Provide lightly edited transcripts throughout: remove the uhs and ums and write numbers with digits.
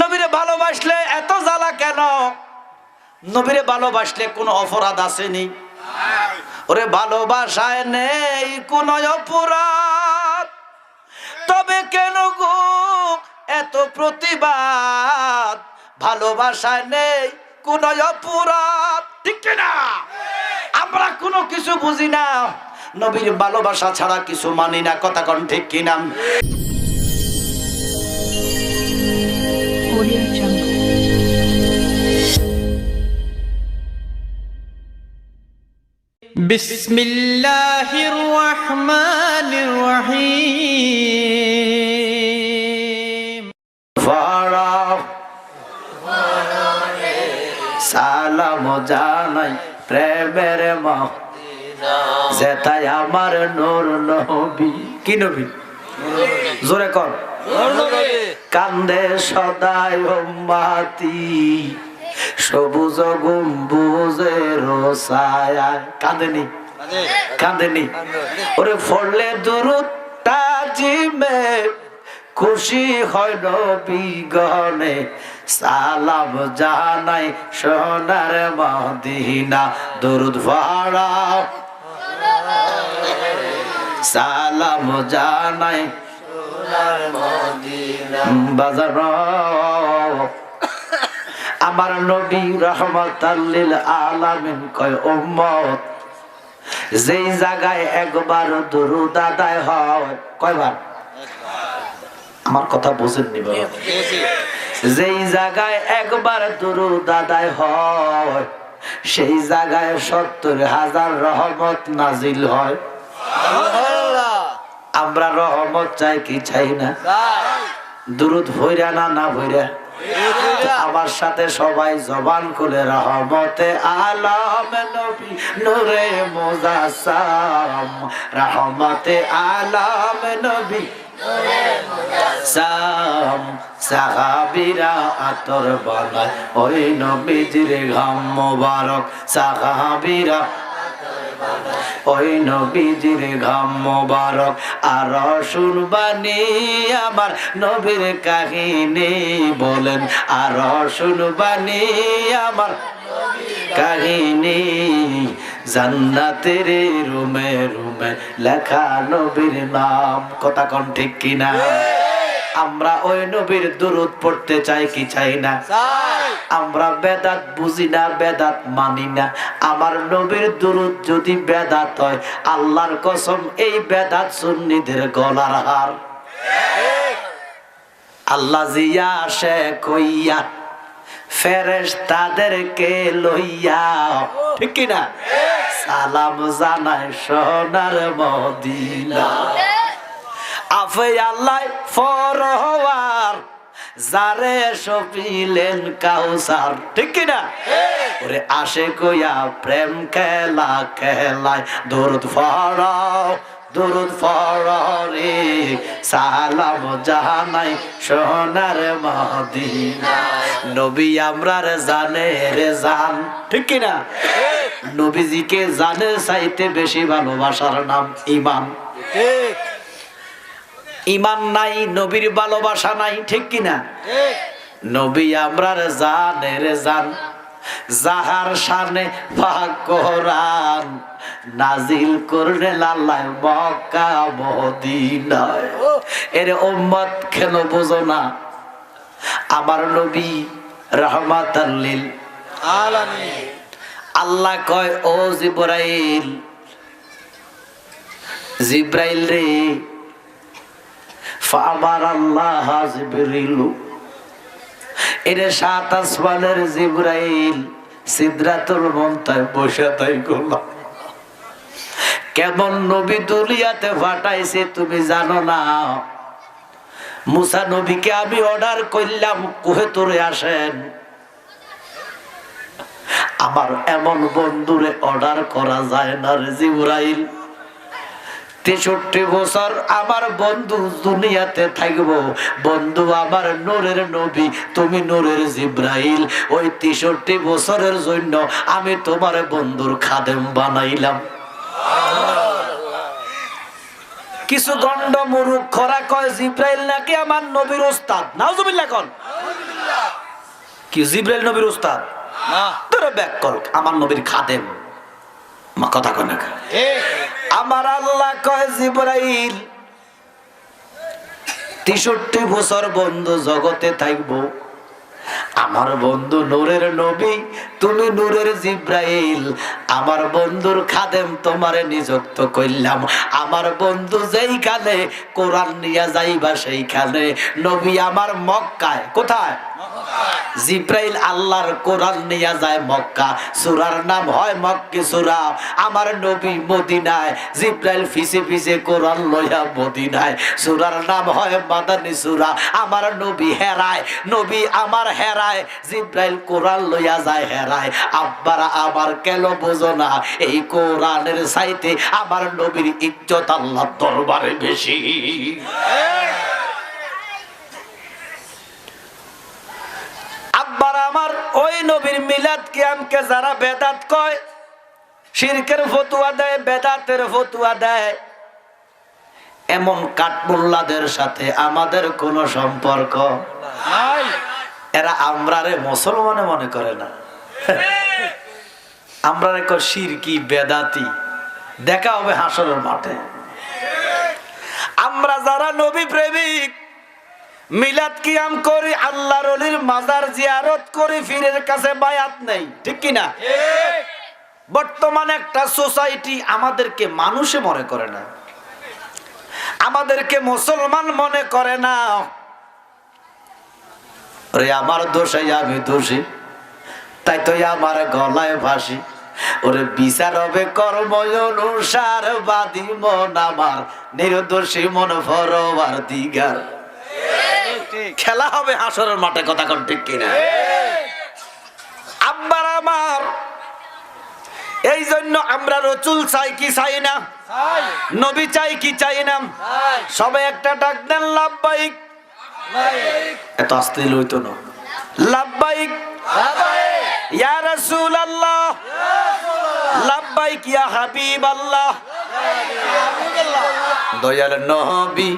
নবীরে ভালোবাসলে এত জ্বালা কেন? নবীরে ভালোবাসলে কোনো অপরাধ আসেনি? ওরে ভালোবাসায় নেই কোনো অপরাধ, তবে কেন গো এত প্রতিবাদ? ভালোবাসায় নেই কোনো অপরাধ, ঠিক কিনা? আমরা কোনো কিছু বুঝি না, নবীর ভালোবাসা ছাড়া কিছু মানি না, কথা কোন ঠিক কিনা? বিসমিল্লাহির রহমানির রহিম। সালাম জানাই প্রেমের মদিনা, যেথায় আমার নূর নবী। কি নবী? জোরে কর। কান্দে সদাই উম্মতি, সবুজ গম্বুজের ছায়ায়। কাঁদেনি? কাঁদেনি? ওরে ফড়লে দুরূদ তাজিমে, খুশি হয় নবী গণে, সালাম জানাই সোনার মদিনা। দুরূদ পড়াও, সালাম জানাই সোনার মদিনা। বাজানো আমার নবী রহমাতাল লিল আলামিন কয় উম্মত, যেই জায়গায় একবার দুরূদ আদায় হয়, কয়বার? আমার কথা বুঝেননি বাবা? যেই জায়গায় একবার দুরূদ আদায় হয়, সেই জায়গায় ৭০,০০০ রহমত নাজিল হয়। আমরা রহমত চাই কি চাই না? দুরূদ ভইরা না না ভইরা? আমার সাথে সবাই জবান খুলে রহমতে আলম নবী নূরে মুজাসসাম, রহমতে আলম নবী নূরে মুজাসসাম। সাহাবীরা আতর বানায় ওই নবীজির ঘাম মোবারক, সাহাবীরা ওই নবীজির ঘাম মোবারক। আর শুনবানি আমার নবীর কাহিনী বলেন, আর শুনবানি আমার কাহিনী। জান্নাতের রুমে রুমে লেখা নবীর নাম, কথা কোন ঠিক কিনা? আমরা ওই নবীর দুরূদ পড়তে চাই কি চাই না? আমরা বেদাত বুঝি না, বেদাত মানি না। আমার নবীর দুরূদ যদি বেদাত হয়, আল্লাহর কসম এই বেদাত সুন্নিদের গলার হার। আল্লাহ জিয়া আসে কইয়া ফেরেশতাদেরকে লইয়া, ঠিক কিনা? সালাম জানায় সোনার মদিনা। আফে আল্লাহ ফরওয়ার, যারে সপিলেন কাউসার, ঠিক কিনা? ওরে আশে কইয়া প্রেম খেলা খেলায়, দুরূদ পড়াও দুরূদ পড়াও রে, সালাম জানাই সোনার মদিনা। নবী আমরার জানে রে জান, ঠিক কিনা? নবীজিকে জানের চাইতে বেশি ভালোবাসার নাম ঈমান। ঈমান নাই, নবীর ভালোবাসা নাই, ঠিক কিনা? নবী আমরার জানের জান, যাহার শানে পাক কোরআন নাজিল করলেন আল্লাহ মক্কা মদিনায়। এর উম্মত কেন বোঝো না? আমার নবী রাহমাতাল লিল আলামিন। আল্লাহ কয় ও জিবরাইল, জিবরাইল রে, ফামার আল্লাহ জিবরিলু, এরে ৭ আসমানের জিবরাইল সিদরাতুল মুনতাহায় বসে তাই করলাম। কেমন নবী দুনিয়াতে পাঠাইছে তুমি জানো না? মুসা নবীকে আমি অর্ডার করলাম কোহে তোরে আসেন। আমার এমন বন্ধুরে অর্ডার করা যায় না রে জিবরাইল। ৬৩ বছর আমার বন্ধু দুনিয়াতে থাকবো, বন্ধু আমার নূরের নবী, তুমি নূরের জিবরাইল। ওই ৬৩ বছরের জন্য আমি তোমার বন্ধুর খাদেম বানাইলাম। কিছু গন্ড মুরুখরা কয় জিবরাইল নাকি আমার নবীর ওস্তাদ। নাউজুবিল্লাহ কোন। কি জিবরাইল নবীর উস্তাদ না তোর ব্যাক কল আমার নবীর খাদেম মা কথা কয় না আমার আল্লাহ কয় জিবরাইল 63 বছর বন্ধু জগতে থাকবো আমার বন্ধু নূরের নবী তুমি নূরের জিব্রাইল আমার বন্ধুর খাদেম তোমারে নিযুক্ত করলাম আমার বন্ধু যেইখানে কোরআন নিয়ে যাইবা সেইখানে নবী আমার মক্কায় কোথায় জিব্রাইল আল্লাহর কোরআন নিয়ে যায় মক্কা সূরার নাম হয় মক্কি সূরা আমার নবী মদিনায় জিব্রাইল ফিসে ফিসে কোরআন লইয়া মদিনায় সূরার নাম হয় মাদানী সূরা আমার নবী হেরায় নবী আমার হেরায় জিব্রাইল কোরআন লইয়া যায় হেরায় আব্বারা আমার কেন বোঝো না এই কোরআনের চাইতে আমার নবীর ইজ্জত আল্লাহর দরবারে বেশি আব্বার আমার ওই নবীর মিলাদ কিয়ামকে যারা বেদাত কয় শিরকের ফতুয়া দেয় বেদাতের ফতুয়া দেয় এমন কাঠমোল্লাদের সাথে আমাদের কোনো সম্পর্ক নাই এরা আমরারে মুসলমানে মনে করে না আমরা রেখো শিরকি বেদাতি দেখা হবে হাসরের মাঠে আমরা যারা নবী প্রেমিক মিলাদ কিয়াম করি আল্লাহর ওলির মাজার জিয়ারত করি পীরের কাছে বায়াত নেই ঠিক কি না বর্তমানে একটা সোসাইটি আমাদেরকে মানুষে মনে করে না আমাদেরকে মুসলমান মনে করে না রে আমার দোষে আমি দোষী তাই তো আমার গলায় ভাসি ওরে বিচার হবে কর্ম অনুসার বাদী মন আমার নির্দোষী মন ফরবার দিগার খেলা হবে হাসরের মাঠে কথা কোন ঠিক কিনা আব্বার আমার এই জন্য আমরা রাসূল চাই কি চাই না নবী চাই কি চাই না সবাই একটা ডাক দেন লাব্বাইক এত আস্তে লইতো না লাব্বাইক ইয়া রাসূলুল্লাহ লাব্বাইক ইয়া হাবিবাল্লাহ দয়াল নবী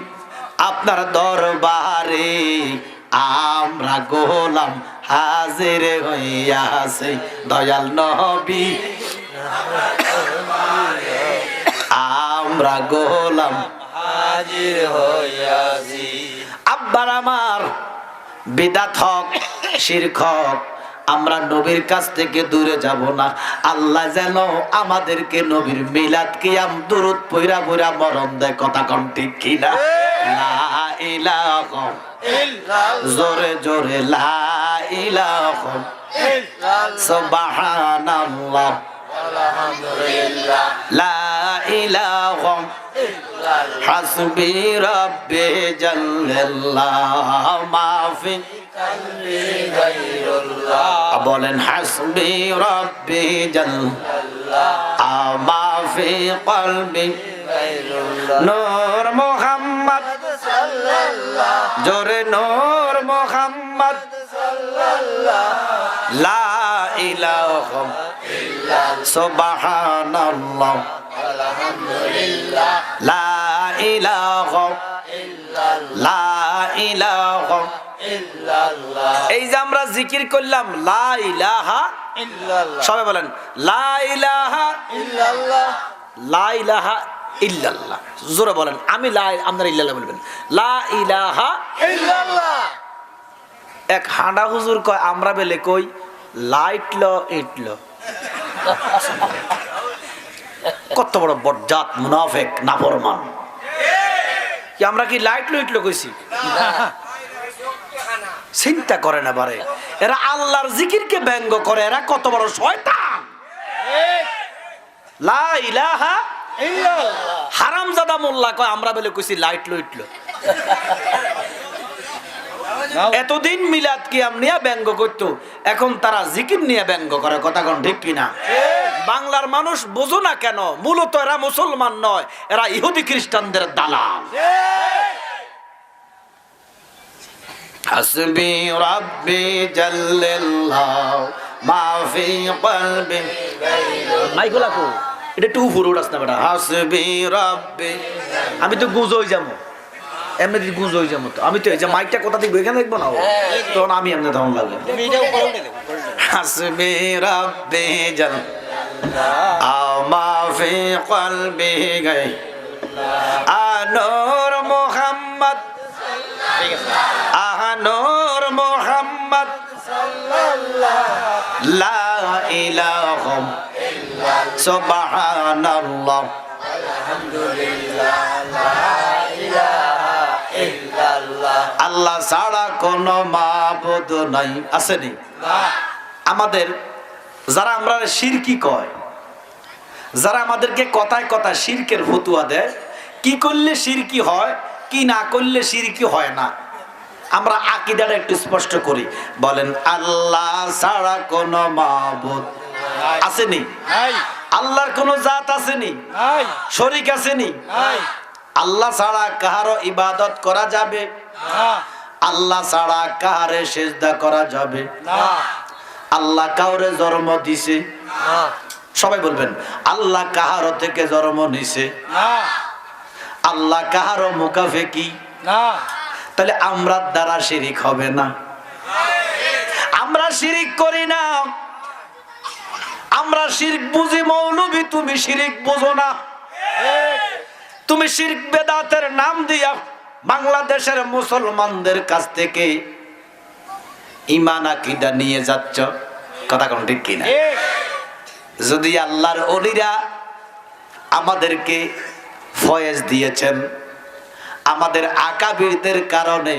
আপনার দরবারে আমরা গোলাম হাজির হইয়াছে দয়াল নবী আমরা গোলাম হাজির হইয়াছি আব্বার আমার বিদাত হক শিরক হক আমরা নবীর কাছ থেকে দূরে যাব না আল্লাহ যেন আমাদেরকে নবীর মিলাদ কিয়াম দুরূদ পয়রা পয়রা মরণ দেয় কথা কোন ঠিক কিনা লা ইলাহা ইল্লাল্লাহ জোরে জোরে লা ইলাহা ইল্লাল্লাহ সুবহানাল্লাহ আলহামদুলিল্লাহ লা ইলাহা ইল্লাল্লাহ হাসবি রাব্বি জাল্লাল্লাহ মাফি বলেন হাসবি রাব্বি জাল্লাল্লাহ মাফি কলবি নূর মুহাম্মদ সাল্লাল্লাহ জোরে নূর মুহাম্মদ সাল্লাল্লাহ লা ইলাহা ইল্লাল্লাহ সুবহানাল্লাহ আলহামদুলিল্লাহ লা ইলাহা ইল্লাল্লাহ লা ইলাহা ইল্লাল্লাহ এই যে আমরা জিকির করলাম লা ইলাহা ইল্লাল্লাহ সবাই বলেন লা ইলাহা ইল্লাল্লাহ লা ইলাহা ইল্লাল্লাহ জোরে বলেন আমি লা আপনারা ইল্লাল্লাহ বলবেন লা ইলাহা ইল্লাল্লাহ এক হাঁডা হুজুর কয় আমরা বেলে কই লাইট ল ইট ল কত বড় বজ্জাত মুনাফিক নাফরমান কি আমরা কি লাইট ল ইট ল কইছি চিন্তা করে না বারে এরা আল্লাহর জিকিরকে ব্যঙ্গ করে এরা কত বড় শয়তান লা ইলাহা ইল্লাল্লাহ হারামজাদা মোল্লা কয় আমরা বলে কইছি লাইট লো ইটলো এতদিন মিলাদ কিয়াম নিয়ে ব্যঙ্গ করতো এখন তারা জিকির নিয়ে ব্যঙ্গ করে কথা কোন ঠিক কিনা বাংলার মানুষ বোঝো না কেন মূলত এরা মুসলমান নয় এরা ইহুদি খ্রিস্টানদের দালাল হাসবি রাব্বি জাল্লাল্লাহ মা ফি কলবি মাইকলা কো এটা টু ফুরুড়াস না বেটা হাসবি রাব্বি আমি তো গুজোই যাবো এমনি যদি গুঁজ হয়ে যাবো তো আমি তো এই যে মাইকটা কোথা থেকে এখানে দেখবো না তখন আমি এমনি তখন লাগবে তুমি এটা উপরে উঠে দেবো হাসবি রাব্বি জাল আমা ফি কলবি গাই আনূর মুহাম্মদ ঠিক আছে আনূর মুহাম্মদ লা ইলাহা সুবহানাল্লাহ আল্লাহ ছাড়া কোনো মাবুদ নাই আসেনি আমাদের যারা আমরা শিরকি কয় যারা আমাদেরকে কথায় কথায় শিরকের ফতুয়া দেয় কি করলে শিরকি হয় কি না করলে শিরকি হয় না আমরা আকীদাটা একটু স্পষ্ট করি বলেন আল্লাহ ছাড়া কোনো মাবুদ আসেনি নাই আল্লাহর কোন জাত আসেনি নাই শরীক আসেনি নাই আল্লাহ ছাড়া কাহারও ইবাদত করা যাবে না আল্লাহ ছাড়া কাহারে সেজদা করা যাবে না আল্লাহ কাউরে জন্ম দিছে না সবাই বলবেন আল্লাহ কাহারো থেকে জন্ম নিছে না আল্লাহ কাহারও মুখাফেকি না তাহলে আমরা দ্বারা শিরিক হবে না আমরা শিরিক করি না আমরা শিরক বুঝি মৌলবী তুমি শিরিক বুঝো না তুমি শিরক বেদাতের নাম দিয়া বাংলাদেশের মুসলমানদের কাছ থেকে ঈমান আকীদা নিয়ে যাচ্ছ কথা কোন ঠিক কিনা ঠিক যদি আল্লাহর ওলিরা আমাদেরকে ফয়েজ দিয়েছেন আমাদের আকাবিরদের কারণে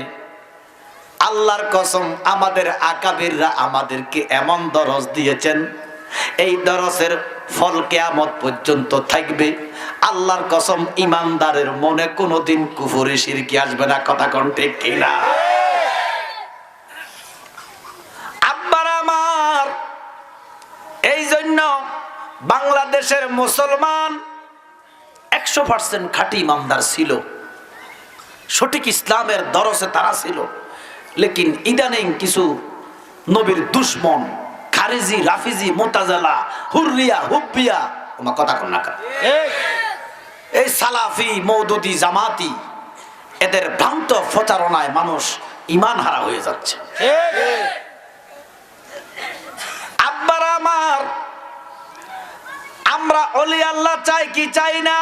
আল্লাহর কসম আমাদের আকাবিররা আমাদেরকে এমন দরজ দিয়েছেন এই দরজের ফল কিয়ামত পর্যন্ত থাকবে আল্লাহর কসম ইমানদারের মনে কোনোদিন কুফরি শিরকি আসবে না কথা কোন ঠিক কিনা আব্বার আমার এই জন্য বাংলাদেশের মুসলমান 100% খাঁটি ইমানদার ছিল সঠিক ইসলামের দরজে তারা ছিল লেকিন ইদানিং কিছু নবীর দুশমন খারিজি রাফিজি মুতাজালা হুররিয়া হুব্বিয়া ওমা কথা কোন না ঠিক এই সালাফি মওদুদি জামাতি এদের ভ্রান্ত প্রচারণায় মানুষ ঈমান হারা হয়ে যাচ্ছে ঠিক আব্বার আমার আমরা ওলি আল্লাহ চাই কি চাই না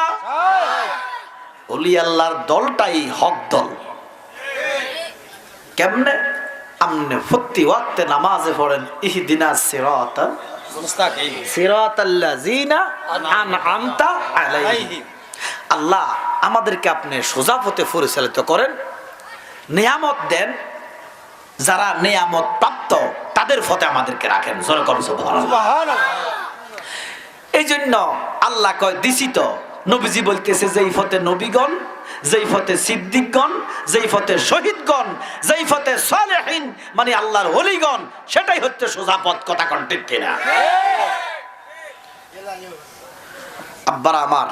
ওলি আল্লাহর দলটাই হক দল কেমনে আমনে প্রতি ওয়াক্তে নামাজে পড়েন ইহদিনাস সিরাতাল মুস্তাকিম সিরাতাল্লাযিনা আনআমতা আলাইহিম আল্লাহ আমাদেরকে আপনি সোজা পথে পরিচালিত করেন নিয়ামত দেন যারা নিয়ামত প্রাপ্ত তাদের পথে আমাদেরকে রাখেন জোরে করুন সুবহানাল্লাহ সুবহানাল্লাহ এই জন্য আল্লাহ কয় দিছি তো নবীজি বলতেছে যেই পথে নবীগণ যেই পথে সিদ্দিকগণ যেই পথে শহীদগণ যেই পথে সালেহিন মানে আল্লাহর ওলিগণ সেটাই হচ্ছে সোজা পথ কথা কোন ঠিক কিনা আব্বার আমার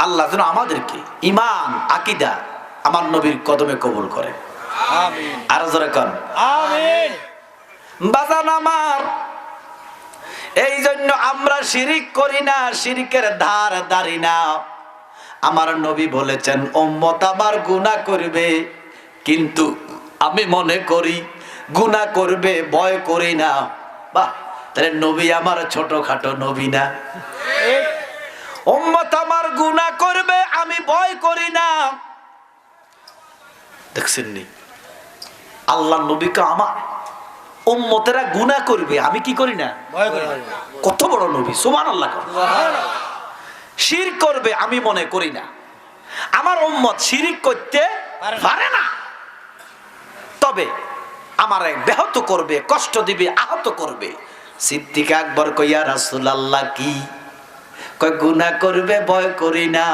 আল্লাহ যেন আমাদেরকে ঈমান আকীদা আমার নবীর কদমে কবুল করে আমিন আর জোরে কোন আমিন বাজান আমার এই জন্য আমরা শিরিক করি না শিরিকের ধার ধারি না আমার নবী বলেছেন উম্মত আমার গুনাহ করবে কিন্তু আমি মনে করি গুনাহ করবে ভয় করি না বাহ তাহলে নবী আমার ছোটখাটো নবী না ঠিক উম্মত আমার গুনাহ করবে আমি ভয় করি না দেখছেন নি আল্লাহ নবীকে আমার উম্মতেরা গুনাহ করবে আমি কি করি না ভয় করি কত বড় নবী সুবহানাল্লাহ সুবহানাল্লাহ শিরক করবে আমি মনে করি না আমার উম্মত শিরিক করতে পারে না তবে আমারে ব্যাহত করবে কষ্ট দিবে আহত করবে সিদ্দিক আকবর কইয়া রাসূলুল্লাহ কি কয় গুনাহ করবে ভয় করি না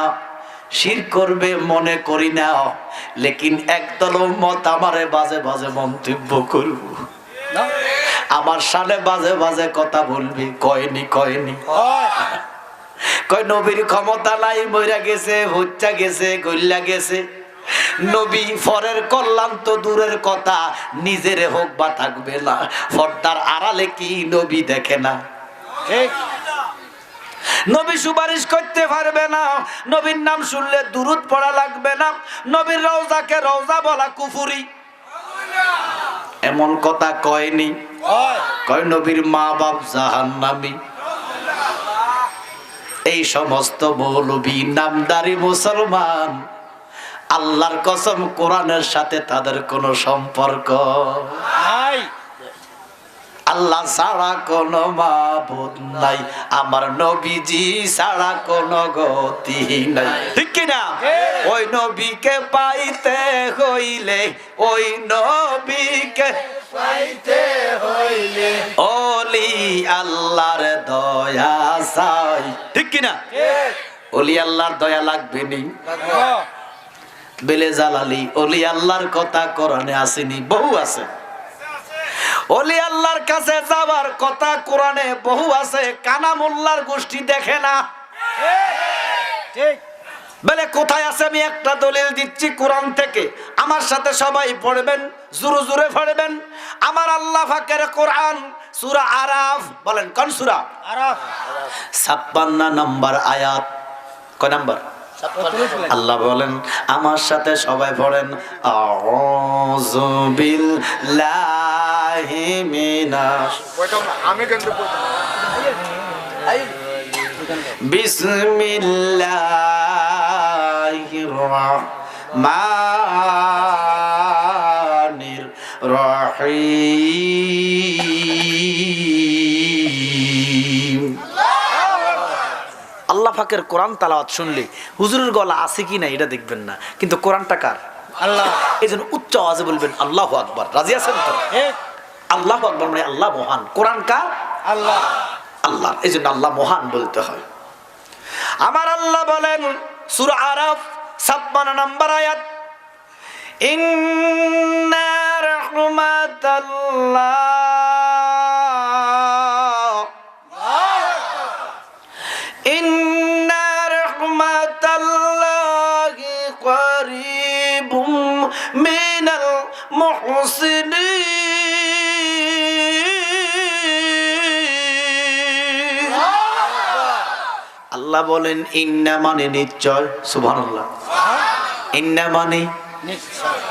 শিরক করবে মনে করি না লেকিন একদল উম্মত আমারে বাজে বাজে মন্তব্য করব না আমার সামনে বাজে বাজে কথা বলবি কয়নি হয় কয় নবীর ক্ষমতা নাই মইরা গেছে হচ্চা গেছে গল্লা গেছে নবী ফরের কল্যাণ তো দূরের কথা নিজের হোক বা থাকবে না পর্দার আড়ালে কি নবী দেখে না ঠিক নবী সুপারিশ করতে পারবে না, নবীর নাম শুনলে দুরূদ পড়া লাগবে না, নবীর রওজাকে রওজা বলা কুফরি। এমন কথা কয়নি, কয় নবীর মা বাপ জাহান্নামী। এই সমস্ত মৌলবী নামদারি মুসলমান, আল্লাহর কসম কোরআনের সাথে তাদের কোনো সম্পর্ক নাই। আল্লাহ ছাড়া কোনো মাবুদ নাই, আমার নবীজি ছাড়া কোনো গতি নাই, ঠিক কিনা? ওই নবীকে পাইতে হইলে, ওই নবীকে পাইতে হইলে ওলি আল্লাহর দয়া চাই, ঠিক কিনা? ওলি আল্লাহর দয়া লাগবে নি? বেলে জালালি ওলি আল্লাহর কথা কোরআনে আসেনি? বহু আছে। ওলি আল্লাহর কাছে যাবার কথা কোরআনে বহু আছে, কানা মোল্লার গোষ্ঠী দেখে না। ঠিক বলে কোথায় আছে? আমি একটা দলিল দিচ্ছি কোরআন থেকে, আমার সাথে সবাই পড়বেন, জোরে জোরে পড়বেন। আমার আল্লাহ পাকের কোরআন সূরা আরাফ, বলেন কোন সূরা? আরাফ 56 নম্বর আয়াত। কয় নাম্বার? আল্লাহ বলেন, আমার সাথে সবাই পড়েন, আউযু বিল্লাহি মিনাশ, আমি কিন্তু বিসমিল্লাহির রহমানির রহিম। আল্লাহ পাকের কোরআন তালাওয়াত শুনলে হুজুরের গলা আছে কি না এটা দেখবেন না, কিন্তু কোরআনটা কার? আল্লাহ। এই জন্য উচ্চ আওয়াজে বলবেন আল্লাহু আকবার। রাজি আছেন তো? আল্লাহু আকবার মানে আল্লাহ মহান। কোরআন কার? আল্লাহ। আল্লাহ। এই জন্য আল্লাহ মহান বলতে হয়। আমার আল্লাহ বলেন সূরা আরাফ 56 নম্বর আয়াত, ইন্না রাহমাতাল্লাহ, ইন্না রাহমাতাল্লাহি করিবুম মিনাল মুহসিনিন। আল্লাহ বলেন ইন্না মানে নিশ্চয়, সুবহানাল্লাহ। ইন্না মানে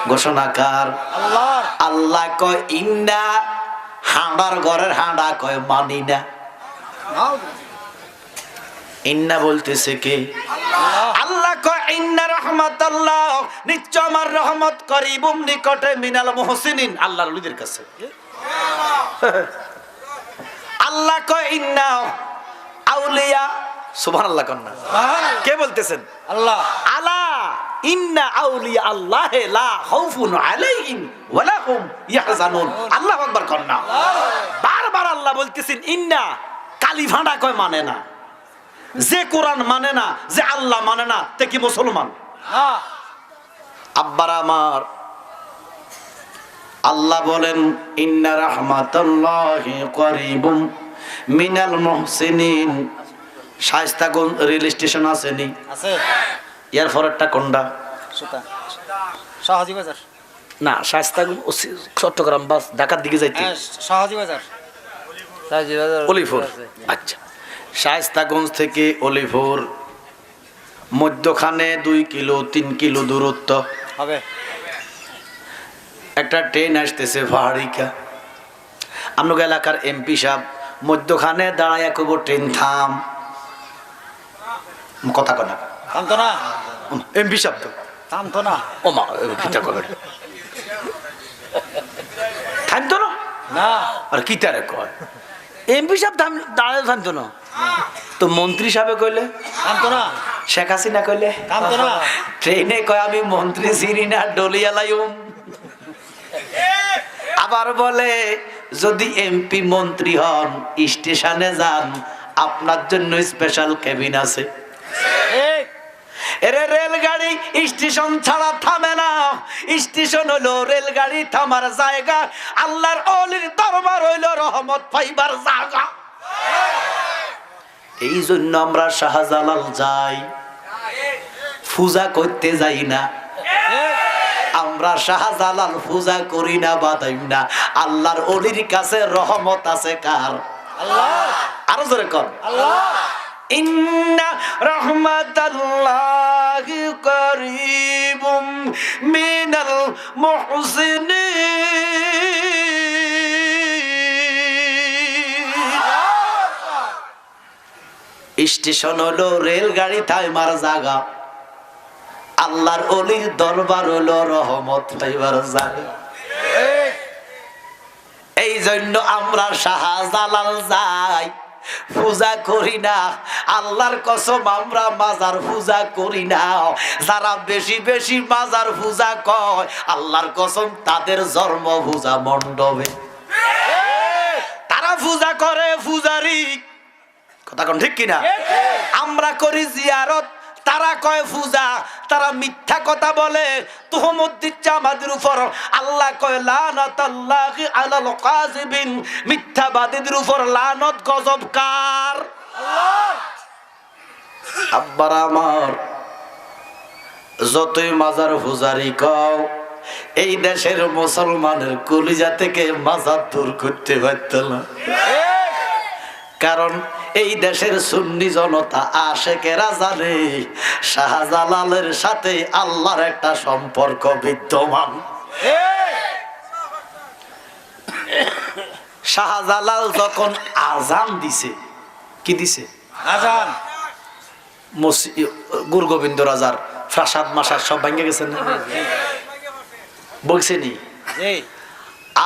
ঘোষণাকার আল্লাহ। আল্লাহ কয় ইন্না, হাঁড়ার ঘরের হাঁড়া কয় মানি না। ইন্না বলতেছে কে? আল্লাহ কয় ইন্না রাহমাতাল্লাহ, নিশ্চয় আমার রহমত করিবুম নিকটে মিনাল মুহসিনিন, আল্লাহর ওলিদের কাছে। আল্লাহ কয় ইন্না আউলিয়া, সুবহানাল্লাহ কন্না। কে বলতেছেন? আল্লাহ। আলা ইন্না আউলিয়া আল্লাহ লা খাউফুন আলাইহিম ওয়া লা হুম ইয়াহজানুন। আল্লাহু আকবার কন্না। বারবার আল্লাহ বলতেছেন ইন্না, কালি ভাঁড়া কয় মানে না। যে কোরআন মানে না, যে আল্লাহ মানে না, তে কি মুসলমান? আব্বার আমার আল্লাহ বলেন ইন্না রাহমাতাল্লাহি করিবুম মিনাল মুহসিনিন। শায়েস্তাগঞ্জ রেল স্টেশন আছে নি? আছে। এয়ারপোর্টটা কোনটা? সুতা সহজি বাজার না, শায়েস্তাগঞ্জ চট্টগ্রাম বাস ঢাকার দিকে যাইতে সহজি বাজার, সহজি বাজার অলিপুর। আচ্ছা, শায়েস্তাগঞ্জ থেকে অলিপুর মধ্যখানে 2 কিলো 3 কিলো দূরত্ব হবে। একটা ট্রেন আসতেছে পাহাড়িকা। আপনার এলাকার এমপি সাহেব মধ্যখানে দাঁড়ায় কব ট্রেন থাম, কথা কনা থামতো না। এমপি সাহেব তো থামতো না। ও মা কিতা কবে থামতো না? না। আর কিতারে কয় এমপি সাহেব দাঁড়ায় থামতো না, তো মন্ত্রী সাহেব কইলে থামতো না। শেখ হাসিনা কইলে থামতো না। ট্রেনে কয় আমি মন্ত্রী সিরিনা ডলিয়ালাইম। আবার বলে যদি এমপি মন্ত্রী হন স্টেশনে যান, আপনার জন্য স্পেশাল কেবিন আছে। এরে রেলগাড়ি স্টেশন ছাড়া থামে না, স্টেশন হলো রেলগাড়ি থামার জায়গা, আল্লাহর ওলির দরবার হইলো রহমত পাইবার জায়গা। এই জন্য আমরা শাহজালাল যাই, পূজা করতে যাই না। আমরা শাহজালাল পূজা করি না, বাদাইম না। আল্লাহর ওলির কাছে রহমত আছে কার? আল্লাহ। আরো জোরে কর আল্লাহ। ইন্না রাহমাতাল্লাহি করিবুম মিনাল মুহসিনিন। স্টেশন হলো রেলগাড়ি থাইমার জায়গা, আল্লাহর ওলির দরবার হলো রহমত পাইবার জায়গা। এই জন্য আমরা শাহজালাল যাই, পূজা করি না। আল্লাহর কসম আমরা মাজার পূজা করি না। যারা বেশি বেশি মাজার পূজা কয়, আল্লাহর কসম তাদের জন্ম পূজা মণ্ডপে। তারা পূজা করে পূজারি, কথা কোন ঠিক কিনা? আমরা করি জিয়ারত, তারা কয় পূজা। তারা মিথ্যা কথা বলে, তুহমত দিচ্ছে আমাদের উপর। আল্লাহ কয় লানাতাল্লাহি আলাল কাযিবিন, মিথ্যাবাদীদের উপর লানত গজব কার? আল্লাহ। আব্বার আমার, যতই মাজার পূজারি কও, এই দেশের মুসলমানের কলিজা থেকে মাজার দূর করতে পারত না। কারণ এই দেশের সুন্নি জনতা আশেকেরা জানে শাহজালালের সাথে আল্লাহর একটা সম্পর্ক বিদ্যমান। শাহজালাল যখন আজান দিছে, কি দিছে? আজান। গুরু গোবিন্দ রাজার প্রাসাদ মাসাদ সব ভেঙে গেছে না, বলছেনি?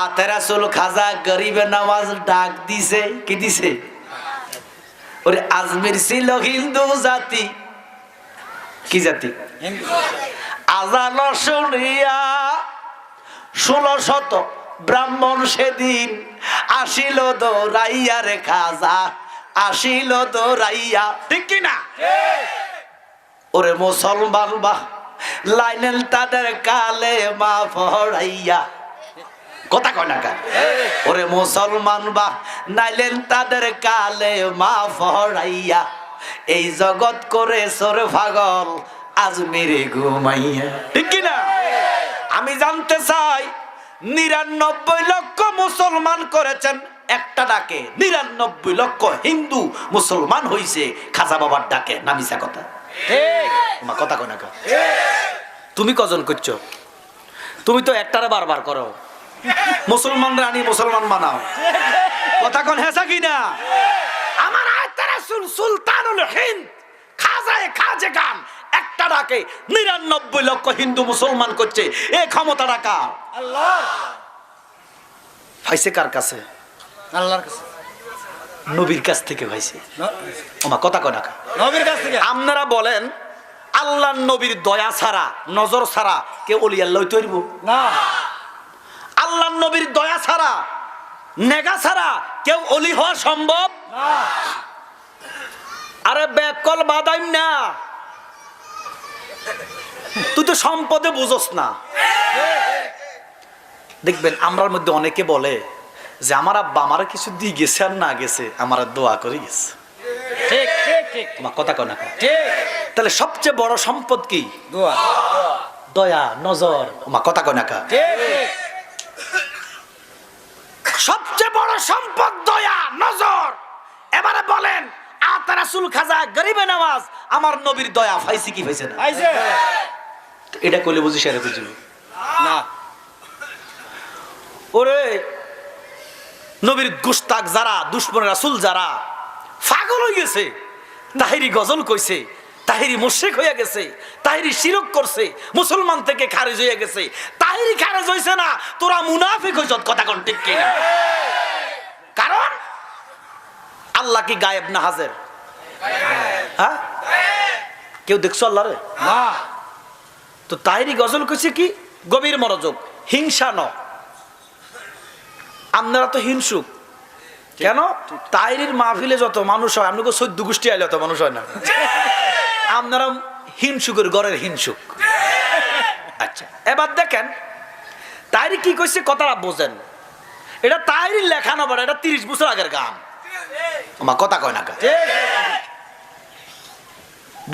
আতেরাসুল খাজা গরিবে নামাজ ডাক দিছে, কি দিছে? ওরে আজমির ছিল হিন্দু জাতি, কি জাতি? আজান শুনিয়া 1600 ব্রাহ্মণ সেদিন আসিল দৌড়াইয়া রে খাজা, আসিল দৌড়াইয়া, ঠিক কিনা? ওরে মুসলমান বা লাইনেল তাদের কালে মা পড়াইয়া, কথা কয় না কা? ওরে মুসলমান বা নাইলেন তাদের কালে মা পড়াইয়া, এই জগৎ করে সরে পাগল আজমিরে ঘুমাইয়া, ঠিক কিনা? আমি জানতে চাই 99 লক্ষ মুসলমান করেছেন একটা ডাকে, 99 লক্ষ হিন্দু মুসলমান হইছে খাজা বাবার ডাকে, না মিছা কথা? মা কথা কয় না কা? তুমি কজন করছো? তুমি তো একটারে বারবার করো, মুসলমান রানী মুসলমান মানাও, কথা কোন হেসা কিনা? আমার আয়তারাসুল সুলতানুল হিন্দ খাজায়ে খাজেগান একটা ডাকে 99 লক্ষ হিন্দু মুসলমান করছে, এই ক্ষমতা ডাকা আল্লাহর। পাইছে কার কাছে? আল্লাহর কাছে, নবীর কাছ থেকে পাইছে। ওমা কথা কয় না, নবীর কাছ থেকে। আপনারা বলেন আল্লাহর নবীর দয়া ছাড়া, নজর ছাড়া কেউ ওলি আল্লাহ তৈরিব না? আল্লাহর নবীর দয়া ছাড়া, নেগা ছাড়া কেউ অলি হওয়া সম্ভব না। আরে বেকল বাদাইম না, তুই তো সম্পদে বুঝস না। দেখবেন আমরার মধ্যে অনেকে বলে যে আমার আব্বা আমার কিছু দিয়ে গেছে আর না গেছে, আমার দোয়া করে গেছে। ঠিক ঠিক ঠিক, তোমার কথা কয় না? ঠিক। তাহলে সবচেয়ে বড় সম্পদ কি? দোয়া, দয়া, নজর। তোমার কথা কয় না? ঠিক। সবচেয়ে বড় সম্পদ দয়া, নজর। এবারে বলেন আতারাসুল খাজা গরিবে নামাজ আমার নবীর দয়া পাইছে কি পাইছে না? পাইছে। এটা কইলে বুঝি সেরে বুঝিব না। ওরে নবীর গুস্তাক যারা, দুশমন রাসূল যারা পাগল হয়ে গেছে, তাহিরি গজল কইছে, তাহিরি মুশরিক হয়ে গেছে, তাহিরি শিরক করছে, মুসলমান থেকে খারিজ হয়ে গেছে। তাহিরি খারিজ হইছে না, তোরা মুনাফিক হইছ, কথা কোন ঠিক কিনা? কারণ আল্লাহ কি গায়েব না হাজির? হ্যাঁ, কেউ দেখছো আল্লাহ রে? না। তো তাহিরি গজল কইছে কি? গভীর মনোযোগ, হিংসা ন। আপনারা তো হিংসুক কেন? তাহিরির মাহফিলে যত মানুষ হয়, আপনাকে 14 গোষ্ঠী আইলে অত মানুষ হয় না। আপনারা হিংসুকের ঘরের হিংসুক। আচ্ছা, এবার দেখেন তাহিরি কি কইছে, কথাটা বোঝেন। এটা তাহিরির লেখা না, এটা 30 বছর আগের গান। আমার কথা কয় না?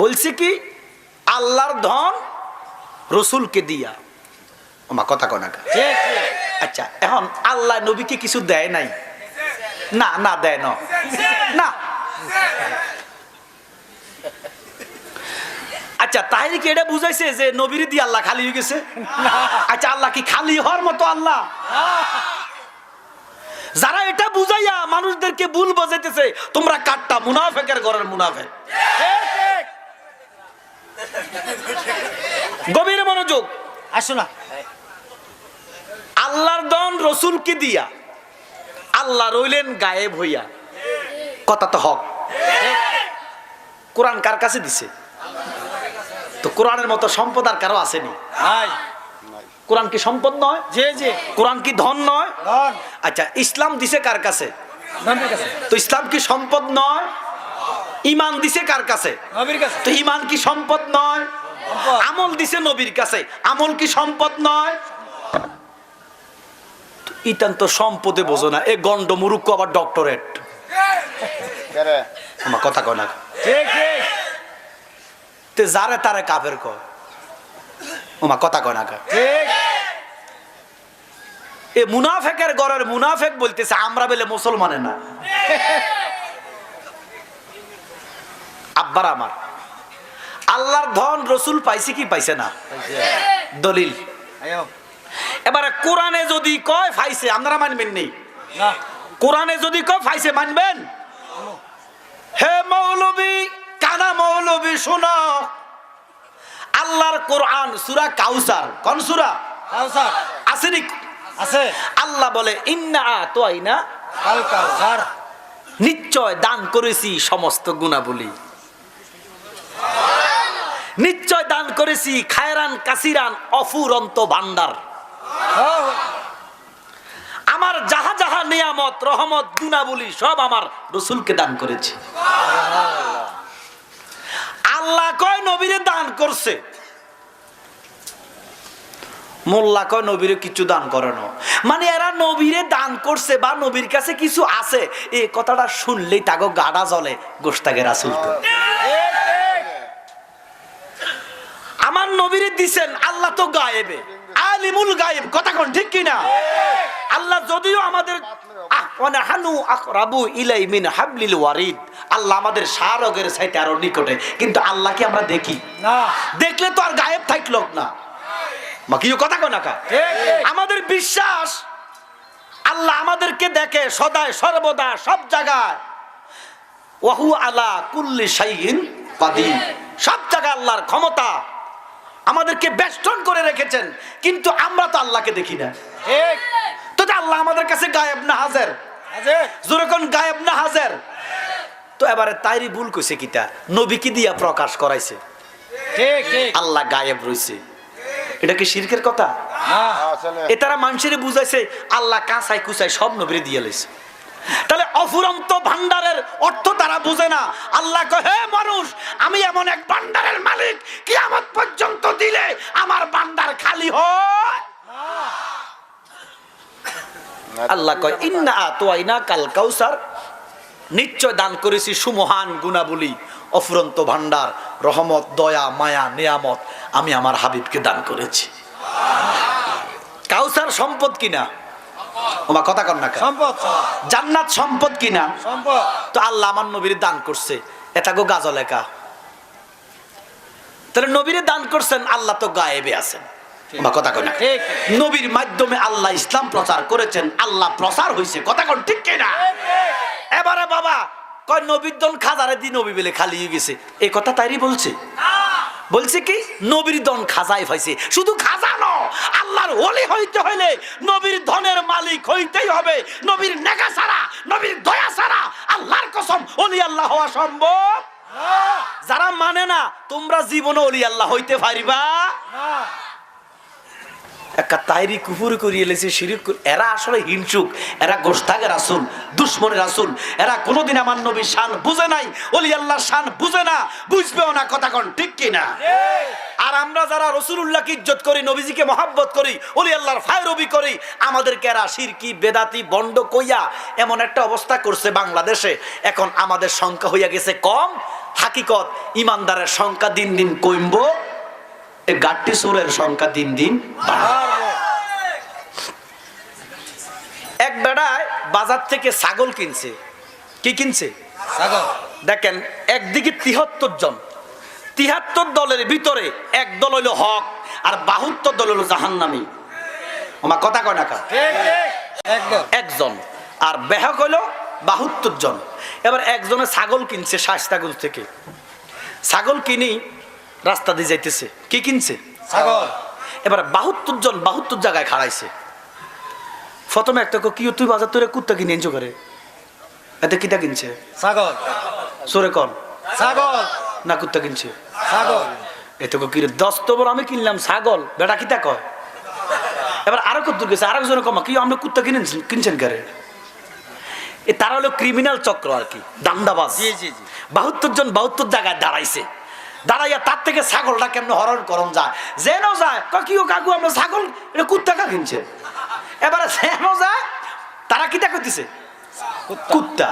বলছি কি আল্লাহর ধন রসুলকে দিয়া। আমার কথা কয় না? আচ্ছা, এখন আল্লাহ নবীকে কিছু দেয় নাই? না না, দেয় না। আচ্ছা তাইলে কি এটা বুঝাইছে যে নবীর দিয়ে আল্লাহ খালি হয়ে গেছে? আচ্ছা আল্লাহ কি খালি হওয়ার মতো আল্লাহ? যারা এটা বুঝাইয়া মানুষদেরকে ভুল বোঝাইতেছে, তোমরা কাটটা মুনাফেকের ঘরের মুনাফেক। গভীর মনোযোগ, আসো না। আল্লাহর দন রসুলকে দিয়া, আল্লাহ রইলেন গায়েব হইয়া। কথা তো হক। কোরআন কার কাছে দিছে? তো কোরআনের মতো সম্পদ আর কারো আসেনি। নাই। কোরআন কি সম্পদ নয়? জি জি। কোরআন কি ধন নয়? ধন। আচ্ছা ইসলাম দিছে কার কাছে? নবীর কাছে। তো ইসলাম কি সম্পদ নয়? ঈমান দিছে কার কাছে? নবীর কাছে। তো ঈমান কি সম্পদ নয়? সম্পদ। আমল দিছে নবীর কাছে, আমল কি সম্পদ নয়? ইতান তো সম্পদে বোঝো না, এ গন্ড মুরুক্ষ আবার ডক্টরেট। আমার কথা কয় না। ঠিক ঠিক। তে যারে তারে কাফের কয়। আমার কথা কয় না। ঠিক। এ মুনাফেকের ঘরের মুনাফেক বলতেছে আমরা বলে মুসলমানে না। আব্বার আমার, আল্লাহর ধন রসুল পাইছে কি পাইছে না? দলিল। আয়ো। এবারে কোরআনে যদি কয় পাইছে, আপনারা মানবেন নেই? না। কোরআনে যদি কয় পাইছে মানবেন? হে মৌলবী, কানা মৌলবী শোনো, আল্লাহর কোরআন সূরা কাউসার, কোন সূরা? কাউসার। আসেনি? আছে। আল্লাহ বলে ইন্না আতাইনা কাল কাউসার। নিশ্চয় দান করেছি সমস্ত গুণাবলী, নিশ্চয় দান করেছি খায়রান কাসিরান, অফুরন্ত ভান্ডার। আমার যাহা যাহা নিয়ামত রহমত গুণাবলী সব আমার রসুলকে দান করেছি। আল্লাহ কয় নবীরে দান করছে, মোল্লা কয় নবীরে কিছু দান করে না। মানে এরা নবীরে দান করছে বা নবীর কাছে কিছু আছে, এই কথাটা শুনলেই তাগো গাডা জ্বলে। গোশতাকে রাসূল তো আমার নবীরে দিছেন, আল্লাহ তো গায়েবে, আলিমুল গায়েব। কথা কোন ঠিক কিনা? আল্লাহ যদিও আমাদের আল্লাহ আমাদের শাহরগের সাইতে আরো নিকটে, কিন্তু আল্লাহকে আমরা দেখি না। দেখলে তো আর গায়েব থাকলো না। কথা কয় না। আমাদের বিশ্বাস আল্লাহ আমাদেরকে দেখে সদায় সর্বদা সব জায়গায়। ওয়াহু আলা কুল্লি শাইইন কাদির। সব জায়গায় আল্লাহর ক্ষমতা আমাদেরকে বেষ্টন করে রেখেছেন, কিন্তু আমরা তো আল্লাহকে দেখি না। ঠিক। তো আল্লাহ আমাদের কাছে গায়েব না হাজির? হাজির। যখন গায়েব না হাজির, তো এবারে তাইরি ভুল কইছে কিটা? নবীকে দিয়া প্রকাশ করাইছে। ঠিক ঠিক। আল্লাহ গায়েব রইছে, এটা কি শিরকের কথা? না। এ তারা মানুষের বুঝাইছে আল্লাহ কাঁচাই কুচাই সব নবীরে দিয়ে লইছে। তাহলে অফুরন্ত ভান্ডারের অর্থ তারা বুঝে না। আল্লাহ কয় হে মানুষ, আমি এমন এক ভান্ডারের মালিক, কিয়ামত পর্যন্ত দিলে আমার ভান্ডার খালি হয়। আল্লাহ কয় ইন্না আতাইনা কাল কাউসার, নিশ্চয় দান করেছি সুমহান গুণাবলী, অফুরন্ত ভান্ডার, রহমত দয়া মায়া নিয়ামত আমি আমার হাবিবকে দান করেছি। কাউসার সম্পদ কিনা? ওমা কথা কর না। সম্পদ। জান্নাত সম্পদ কিনা? সম্পদ। তো আল্লাহ আমার নবীর দান করছে, এটা গো গাজল একা। তাহলে নবীরে দান করছেন, আল্লাহ তো গায়েবে আছেন। ওমা কথা কর না। ঠিক। নবীর মাধ্যমে আল্লাহ ইসলাম প্রচার করেছেন, আল্লাহ প্রচার হইছে। কথা কর ঠিক কিনা? এবারে বাবা কয় নবীর দন খাজারে দি নবী বলে খালি হয়ে গেছে, এই কথা তাইরই বলছে। বলছে কি নবীর দন খাজায় পাইছে। শুধু খাজা ন, আল্লাহর ওলি হইতে হইলে নবীর ধনের মালিক হইতেই হবে। নবীর নেগা ছাড়া, নবীর দয়া ছাড়া আল্লাহর কসম ওলি আল্লাহ হওয়া সম্ভব। যারা মানে না, তোমরা জীবনে ওলি আল্লাহ হইতে পারিবা না। একটা তাইরি কুফুর করিয়ে লেছে, শিরিক। এরা আসলে হিংসুক, এরা গোশতাকে রাসূল, দুশমনের রাসূল। এরা কোনোদিন আমার নবীর শান বুঝে নাই, ওলি আল্লাহর শান বুঝে না, বুঝবেও না। কথা কোন ঠিক কিনা? আর আমরা যারা রাসূলুল্লাহকে ইজ্জত করি, নবীজিকে মহব্বত করি, ওলি আল্লাহর ফায়রবি করি, আমাদেরকে এরা শিরকি বেদাতি বন্ড কইয়া এমন একটা অবস্থা করছে বাংলাদেশে। এখন আমাদের সংখ্যা হইয়া গেছে কম, হাকিকত ইমানদারের সংখ্যা দিন দিন কমবো, গাট্টি সুরের সংখ্যা দিন দিন বাড়বে। এক বেড়ায় বাজার থেকে ছাগল কিনছে। কি কিনছে? ছাগল। দেখেন একদিকে ৭৩ জন, ৭৩ দলের ভিতরে এক দল হইল হক আর ৭২ দল হইল জাহান্নামী। আমার কথা কয় না কা? একদম একজন আর বেহক হইল ৭২ জন। এবার একজনে ছাগল কিনছে শায়েস্তাগঞ্জ থেকে, ছাগল কিনি রাস্তা দিয়ে যাইতেছে, কি কিনছে? ছাগল। এবার ৭২ জন ৭২ জায়গায় খাড়াইছে। প্রথমে একটা কি তুই বাজার তোরে কুত্তা কিনে এনছো করে, এতে কিতা কিনছে? ছাগল। সোরে কন ছাগল না কুত্তা কিনছে? ছাগল। এত কি 10 নম্বর আমি কিনলাম ছাগল, বেটা কিতা কয়? এবার আরো কত দূর গেছে, আরেকজনে কমা কি আমরা কুত্তা কিনছেন কারে? এ তারা হলো ক্রিমিনাল চক্র আর কি, দান্দাবাজ। জি জি জি। ৭২ জন ৭২ জায়গায় দাঁড়াইছে, দাঁড়াইয়া তার থেকে ছাগলটা কেমন হরণ করন যায়, যেন যায় কি ও কাকু আমরা ছাগল এটা কুত্তা কা কিনছে। এবারে যেন যায় তারা কিতা করতেছে? কুত্তা।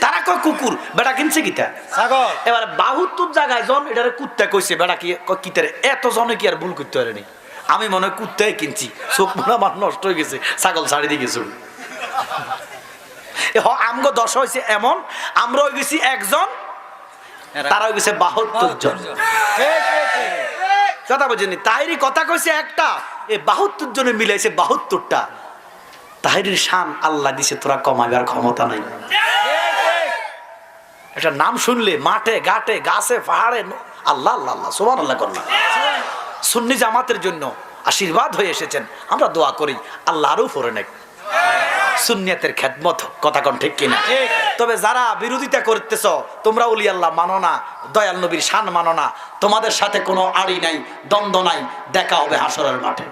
তারা কয় কুকুর, বেটা কিনছে কিতা? ছাগল। এবারে ৭২ জায়গায় জন এটারে কুত্তা কইছে, বেটা কি কিতারে এত জনে কি আর ভুল করতে পারেনি? আমি মনে হয় কুত্তাই কিনছি, চোখ মনে আমার নষ্ট হয়ে গেছে, ছাগল ছাড়ি দিয়ে গেছিল। আমগো 10 হয়েছে এমন, আমরা হয়ে গেছি একজন, তারা হয়ে গেছে ৭২ জন। কথা বুঝেনি? তাহিরি কথা কইছে একটা, এই ৭২ জনে মিলাইছে ৭২টা। তাহিরির শান আল্লাহ দিছে, তোরা কমাইবার ক্ষমতা নাই। একটা নাম শুনলে মাঠে ঘাটে গাছে পাহাড়ে আল্লাহ আল্লাহ আল্লাহ সুবহানাল্লাহ করলাম। সুন্নি জামাতের জন্য আশীর্বাদ হয়ে এসেছেন, আমরা দোয়া করি আল্লাহ আরো ফরে নেক সুন্নিয়াতের খেদমত। কথা কোন ঠিক কিনা? তবে যারা বিরোধিতা করতেছ, তোমরা ওলি আল্লাহ মানো না, দয়াল নবীর শান মানো না, তোমাদের সাথে কোনো আড়ি নাই, দ্বন্দ্ব নাই, দেখা হবে হাসরের মাঠে।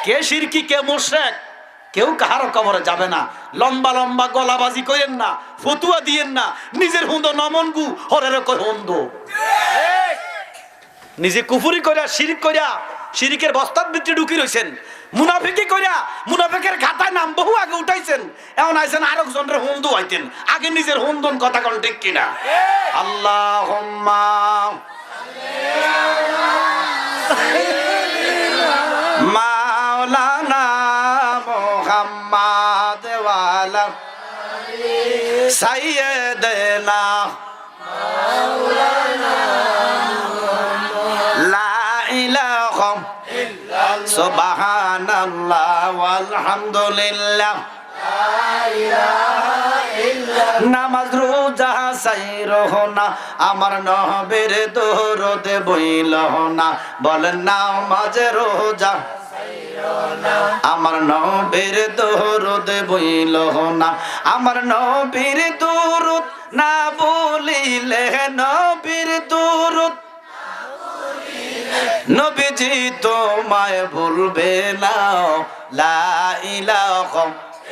কে শিরকি কে মুশরিক, কেউ কাহারও কবরে যাবে না। লম্বা লম্বা গলাবাজি করেন না, ফতুয়া দিয়েন না, নিজের হুন্দ নমনগু হরের কই হুন্দ, নিজে কুফুরি কইরা শিরক কইরা শিরিকের বস্তার ভিতরে ঢুকি রইছেন, মুনাফিকি কইরা মুনাফিকের খাতায় নাম বহু আগে উঠাইছেন, এখন আইছেন আরেকজনের হুন্দু হইতেন, আগে নিজের হুন্দন। কথা কোন ঠিক কিনা? আল্লাহুম্মা মাওলানা মুহাম্মদ ওয়া আলা সাইয়্যিদিনা মাওলানা লা ইলাহা ইল্লাল্লাহ সুবহানাল্লাহ ওয়ালহামদুলিল্লাহ লা ইলাহা ইল্লাল্লাহ। নামাজ রোজা সাইরহ না, আমার নবীর দরুদ বইলহ না, বলেন নামাজ রোজা আমার নবীর দরুদ বইলহ না, আমার নবীর দরুদ না বলিলে নবীর দরুদ নবীজি তোমায় ভুলবে না, লা ইলাহা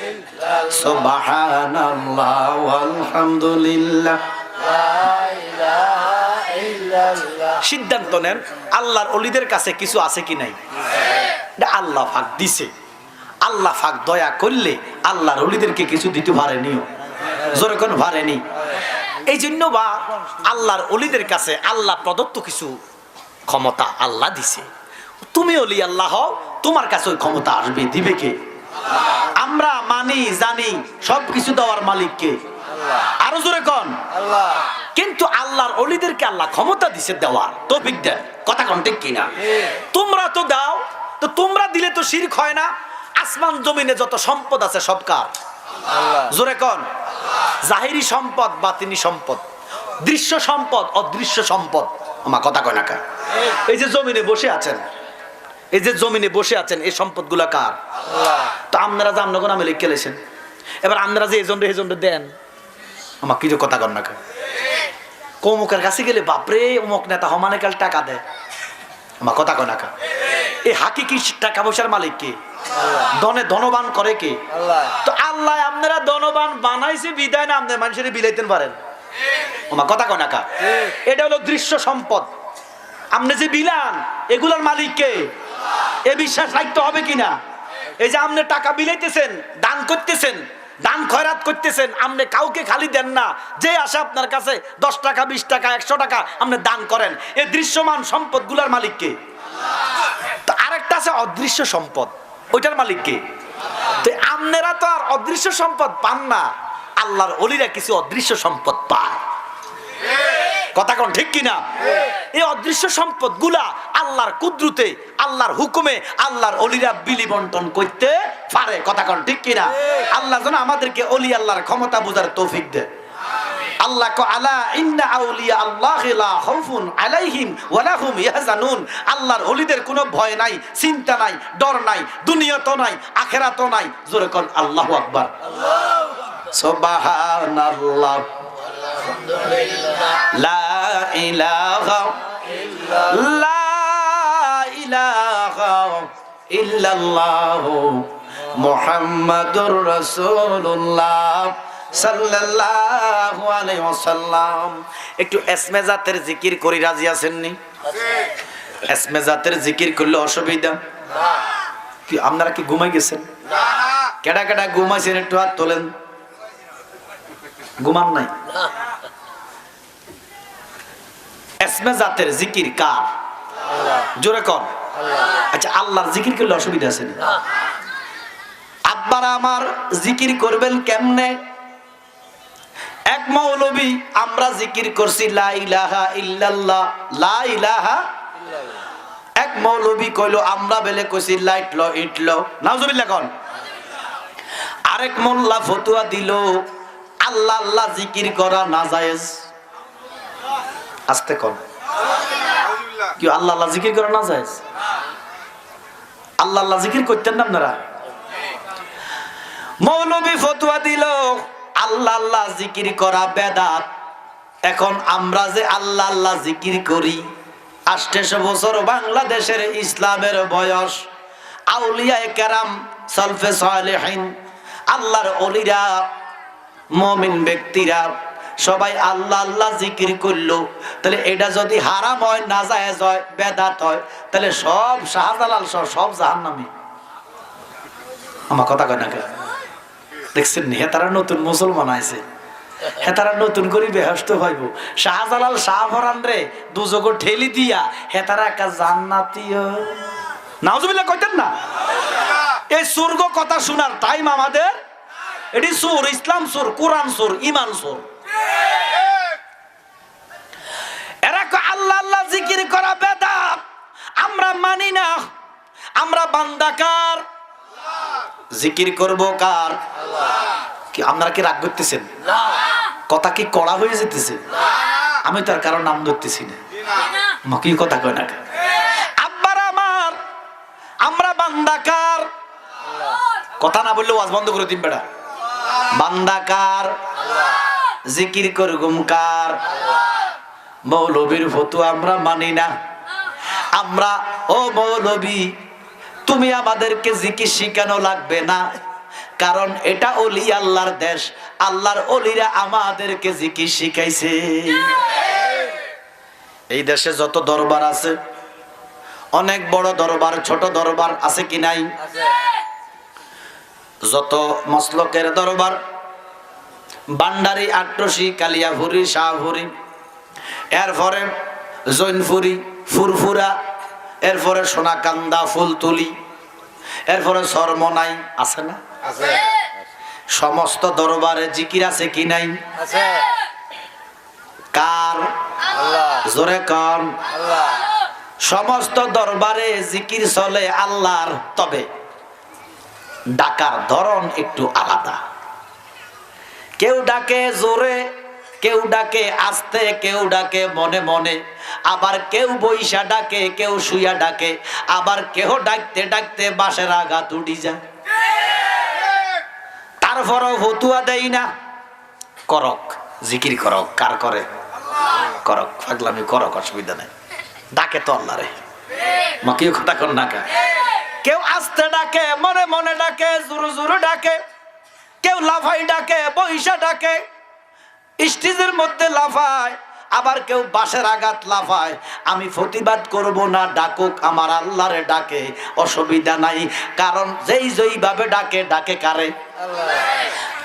ইল্লাল্লাহ সুবহানাল্লাহ ওয়ালহামদুলিল্লাহ লা ইলাহা ইল্লাল্লাহ। সিদ্ধান্ত নেন আল্লাহর ওলিদের কাছে কিছু আছে কি নাই? আল্লাহ পাক দিছে, আল্লাহ পাক দয়া করলে আল্লাহর ওলিদেরকে কিছু দিতে পারেনিও, জোরে কোন পারেনি। এই জন্য বা আল্লাহর ওলিদের কাছে আল্লাহ প্রদত্ত কিছু ক্ষমতা আল্লাহ দিছে। তুমি ওলি আল্লাহ হও, তোমার কাছে ওই ক্ষমতা আসবে, দিবে কে? আমরা মানি জানি সবকিছু দেওয়ার মালিক কে? আরো জোরে কোন আল্লাহ। কিন্তু আল্লাহর ওলিদেরকে আল্লাহ ক্ষমতা দিছে দেওয়ার, তৌফিক দেন। কথা কোন ঠিক কিনা? তোমরা তো দাও, তো তোমরা দিলে তো শিরক হয় না। আসমান জমিনে যত সম্পদ আছে সব কার? আল্লাহ। জোরে কোন জাহিরি সম্পদ বাতিনি সম্পদ, দৃশ্য সম্পদ অদৃশ্য সম্পদ। আমার কথা কয় না কা? এই যে জমিনে বসে আছেন, এই যে জমিনে বসে আছেন, এই সম্পদ গুলা কার? আল্লাহ। তো আপনারা যে আমনগর নামে লিখে লেছেন, এবার আপনারা যে এজন্ডে দেন, আমার কি যে কথা কন না কা? কমুকের কাছে গেলে বাপরে অমুক নেতা হমানে কাল টাকা দেয়, আমার কথা কয় না কা? এই হাকিকি টাকা পয়সার মালিক কে? ধনে ধনবান করে কে? আল্লাহ। তো আল্লাহ আপনারা ধনবান বানাইছে বিদায় না আপনার মানুষের বিলাইতেন পারেন, আমার কথা কয় না কা? এটা হলো দৃশ্য সম্পদ। আপনি যে বিলান এগুলার মালিক কে? এ বিশ্বাস রাখতে হবে কিনা? এই যে আপনি টাকা বিলাইতেছেন, দান করতেছেন, দান খয়রাত করতেছেন, আপনি কাউকে খালি দেন না, যে আসে আপনার কাছে 10 টাকা 20 টাকা 100 টাকা আপনি দান করেন, এই দৃশ্যমান সম্পদ গুলার মালিক কে? তো আরেকটা আছে অদৃশ্য সম্পদ, ওইটার মালিক কে? তো আপনারা তো আর অদৃশ্য সম্পদ পান না, আল্লাহর ওলিরা কিছু অদৃশ্য সম্পদ পায়। কথা কোন ঠিক কিনা? এই অদৃশ্য সম্পদ গুলা আল্লাহর কুদরতে, আল্লাহর হুকুমে আল্লাহর ওলিরা বিলি বন্টন করতে পারে। কথা কোন ঠিক কিনা? আল্লাহ যেন আমাদেরকে ওলি আল্লাহর ক্ষমতা বুঝার তৌফিক দেয়। আল্লাহ কো আলা ইন্না আউলিয়া আল্লাহি লা খাউফুন আলাইহিম ওয়া লা হুম ইয়াহজানুন। আল্লাহর ওলিদের কোনো ভয় নাই, চিন্তা নাই, ডর নাই, দুনিয়াতেও নাই, আখিরাতেও নাই। জোরে কোন আল্লাহু আকবার। সুবহানাল্লাহ, লা ইলাহা ইল্লাল্লাহ মুহাম্মাদুর রাসূলুল্লাহ সাল্লাল্লাহু আলাইহি ওয়াসাল্লাম। একটু এসমে জাতের জিকির করি, রাজি আছেন নি? এসমে জাতের জিকির করলে অসুবিধা কি? আপনারা কি ঘুমাই গেছেন? কেডা কেডা ঘুমাইছেন একটু হাত তোলেন। ঘুমান নাই? এসমে জাতের জিকির কার? জোরে কর। আচ্ছা, আল্লাহর জিকির করলে অসুবিধা আছে না? আব্বারা আমার জিকির করবেন কেমনে? এক মৌলবী আমরা জিকির করছি লা ইলাহা ইল্লাল্লাহ, লা ইলাহা। এক মৌলবী কইলো আমরা বেলে কইছি লাইট লো ইট লো, নাউজুবিল্লাহ কোন। আরেক মোল্লা ফতুয়া দিল আল্লাহ আল্লাহ জিকির করা নাজায়েজ। আস্তে কোন কি? আল্লাহ আল্লাহ জিকির করা নাজায়েজ? আল্লাহ আল্লাহ জিকির করতেন না আপনারা? মৌলবী ফতুয়া দিল আল্লাহ আল্লাহ জিকির করা বেদাত। এখন আমরা যে আল্লাহ আল্লাহ জিকির করি, 2800 বছর বাংলাদেশের ইসলামের বয়স, আউলিয়ায়ে কেরাম, সালফে সালেহিন, আল্লাহর ওলিরা, মুমিন ব্যক্তিরা সবাই আল্লাহ আল্লাহ জিকির করলো। তাহলে এটা যদি হারাম হয়, নাজায়েজ হয়, বেদাত হয়, তাহলে সব শাহজালাল সব জাহান্নামী। আমার কথা কয় না কেন? দেখছেন হেতারা নতুন মুসলমান আছে, হেতারা নতুন করে বেহস্ত হইব। শাহজালাল শাহফরান রে দুজগো ঠেলি দিয়া হেতারা একা জান্নাতীয়। নাউজুবিল্লাহ কইতেন না? এই সুর্গ কথা শোনার টাইম আমাদের। এটি সুর, ইসলাম সুর, কোরআন সুর, ইমান সুর। এরা আল্লাহ আল্লাহ জিকির করা বেদাত, আমরা মানি না। আমরা বান্দাকার, জিকির করব কার? কি আপনারা কি রাগ করতেছেন? কথা কি কড়া হয়ে যেতেছে? আমি তার কারণ নাম ধরতেছি না। কি কথা কয় না? আব্বার আমার, আমরা বান্দাকার। কথা না বললে ওয়াজ বন্ধ করে দিন বেটা। বান্দাকার, জিকির করগুম কার? মৌলবীর ফতুয়া আমরা মানি না। আমরা, ও মৌলবী তুমি আমাদেরকে জিকির শিখানো লাগবে না, কারণ এটা ওলি আল্লাহর দেশ, আল্লাহর ওলিরা আমাদেরকে জিকির শিখাইছে। এই দেশে যত দরবার আছে, অনেক বড় দরবার, ছোট দরবার আছে কি নাই? যত মসলকের দরবার, বান্ডারি, আট্রসি, কালিয়াভুরি, শাহভুরি, এরপরে জৈনপুরি, ফুরফুরা, এরপরে সোনাকান্দা, ফুলতুলি, এরপরে সরমনাই, আছে না? সমস্ত দরবারে জিকির আছে কি নাই? কার? জোরে কন। সমস্ত দরবারে জিকির চলে আল্লাহর, তবে ডাকার ধরন একটু আলাদা। কেউ ডাকে জোরে, কেউ ডাকে আস্তে, কেউ ডাকে মনে মনে, আবার কেউ বইসা ডাকে, কেউ শুইয়া ডাকে, আবার কেউ ডাকতে ডাকতে বাঁশের আঘাত উঠি যায়। তারপরও ফতুয়া দেই না, করক, জিকির করক। কার করে? করক, পাগলামি করক, অসুবিধা নেই। ডাকে তো আল্লাহ রে, মা কেউ কথা কর না। কেউ আস্তে ডাকে, মনে মনে ডাকে, জোরে জোরে ডাকে, কেউ লাফাই ডাকে, বইসা ডাকে, স্টেজের মধ্যে লাফায়, আবার কেউ বাঁশের আঘাত লাফায়। আমি প্রতিবাদ করব না, ডাকুক, আমার আল্লাহরে ডাকে, অসুবিধা নাই। কারণ যেই যেইভাবে ডাকে, ডাকে কারে?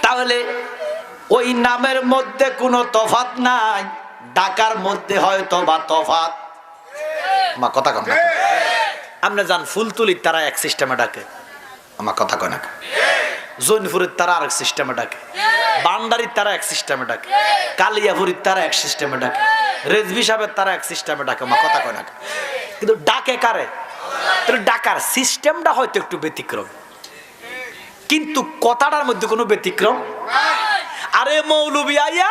তাহলে ওই নামের মধ্যে কোনো তফাৎ নাই, ডাকার মধ্যে হয়তো বা তফাৎ। আমার কথা কন না। আপনি যান ফুলতুলির, তারা এক সিস্টেমে ডাকে। আমার কথা কয় না। জৈনপুরের তারা আরেক সিস্টেমে ডাকে, বান্ডারির তারা এক সিস্টেমে ডাকে, কালিয়াপুরির তারা এক সিস্টেমে ডাকে। রেজভি সাহেবের তারা এক সিস্টেমে ডাকে, মা কথা কয় না, কিন্তু ডাকে কারে? তাহলে ডাকার সিস্টেমটা হয়তো একটু ব্যতিক্রম, কিন্তু কথাটার মধ্যে কোনো ব্যতিক্রম। আরে মৌলবি আইয়া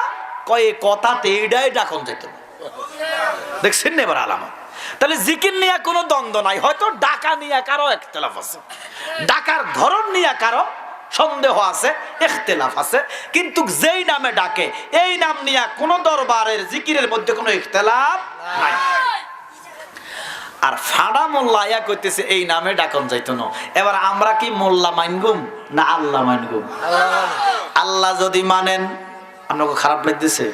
কয়ে কথাতে এইটাই ডাকন যেত, দেখছেন না এবার আলামত। তাহলে জিকির নিয়ে কোনো দ্বন্দ্ব নাই, হয়তো ডাকা নিয়ে কারো ইখতিলাফ আছে, ডাকার ধরন নিয়ে কারো সন্দেহ আছে, ইখতিলাফ আছে, কিন্তু যেই নামে ডাকে এই নাম নিয়ে কোনো দরবারের জিকিরের মধ্যে কোনো ইখতিলাফ নাই। আর ফাড়া মোল্লা আয়া কইতেছে এই নামে ডাকন যাইতো না। এবার আমরা কি মোল্লা মানগুম না আল্লাহ মানগুম? আল্লাহ যদি মানেন, আপনাকে খারাপ লাগতেছে?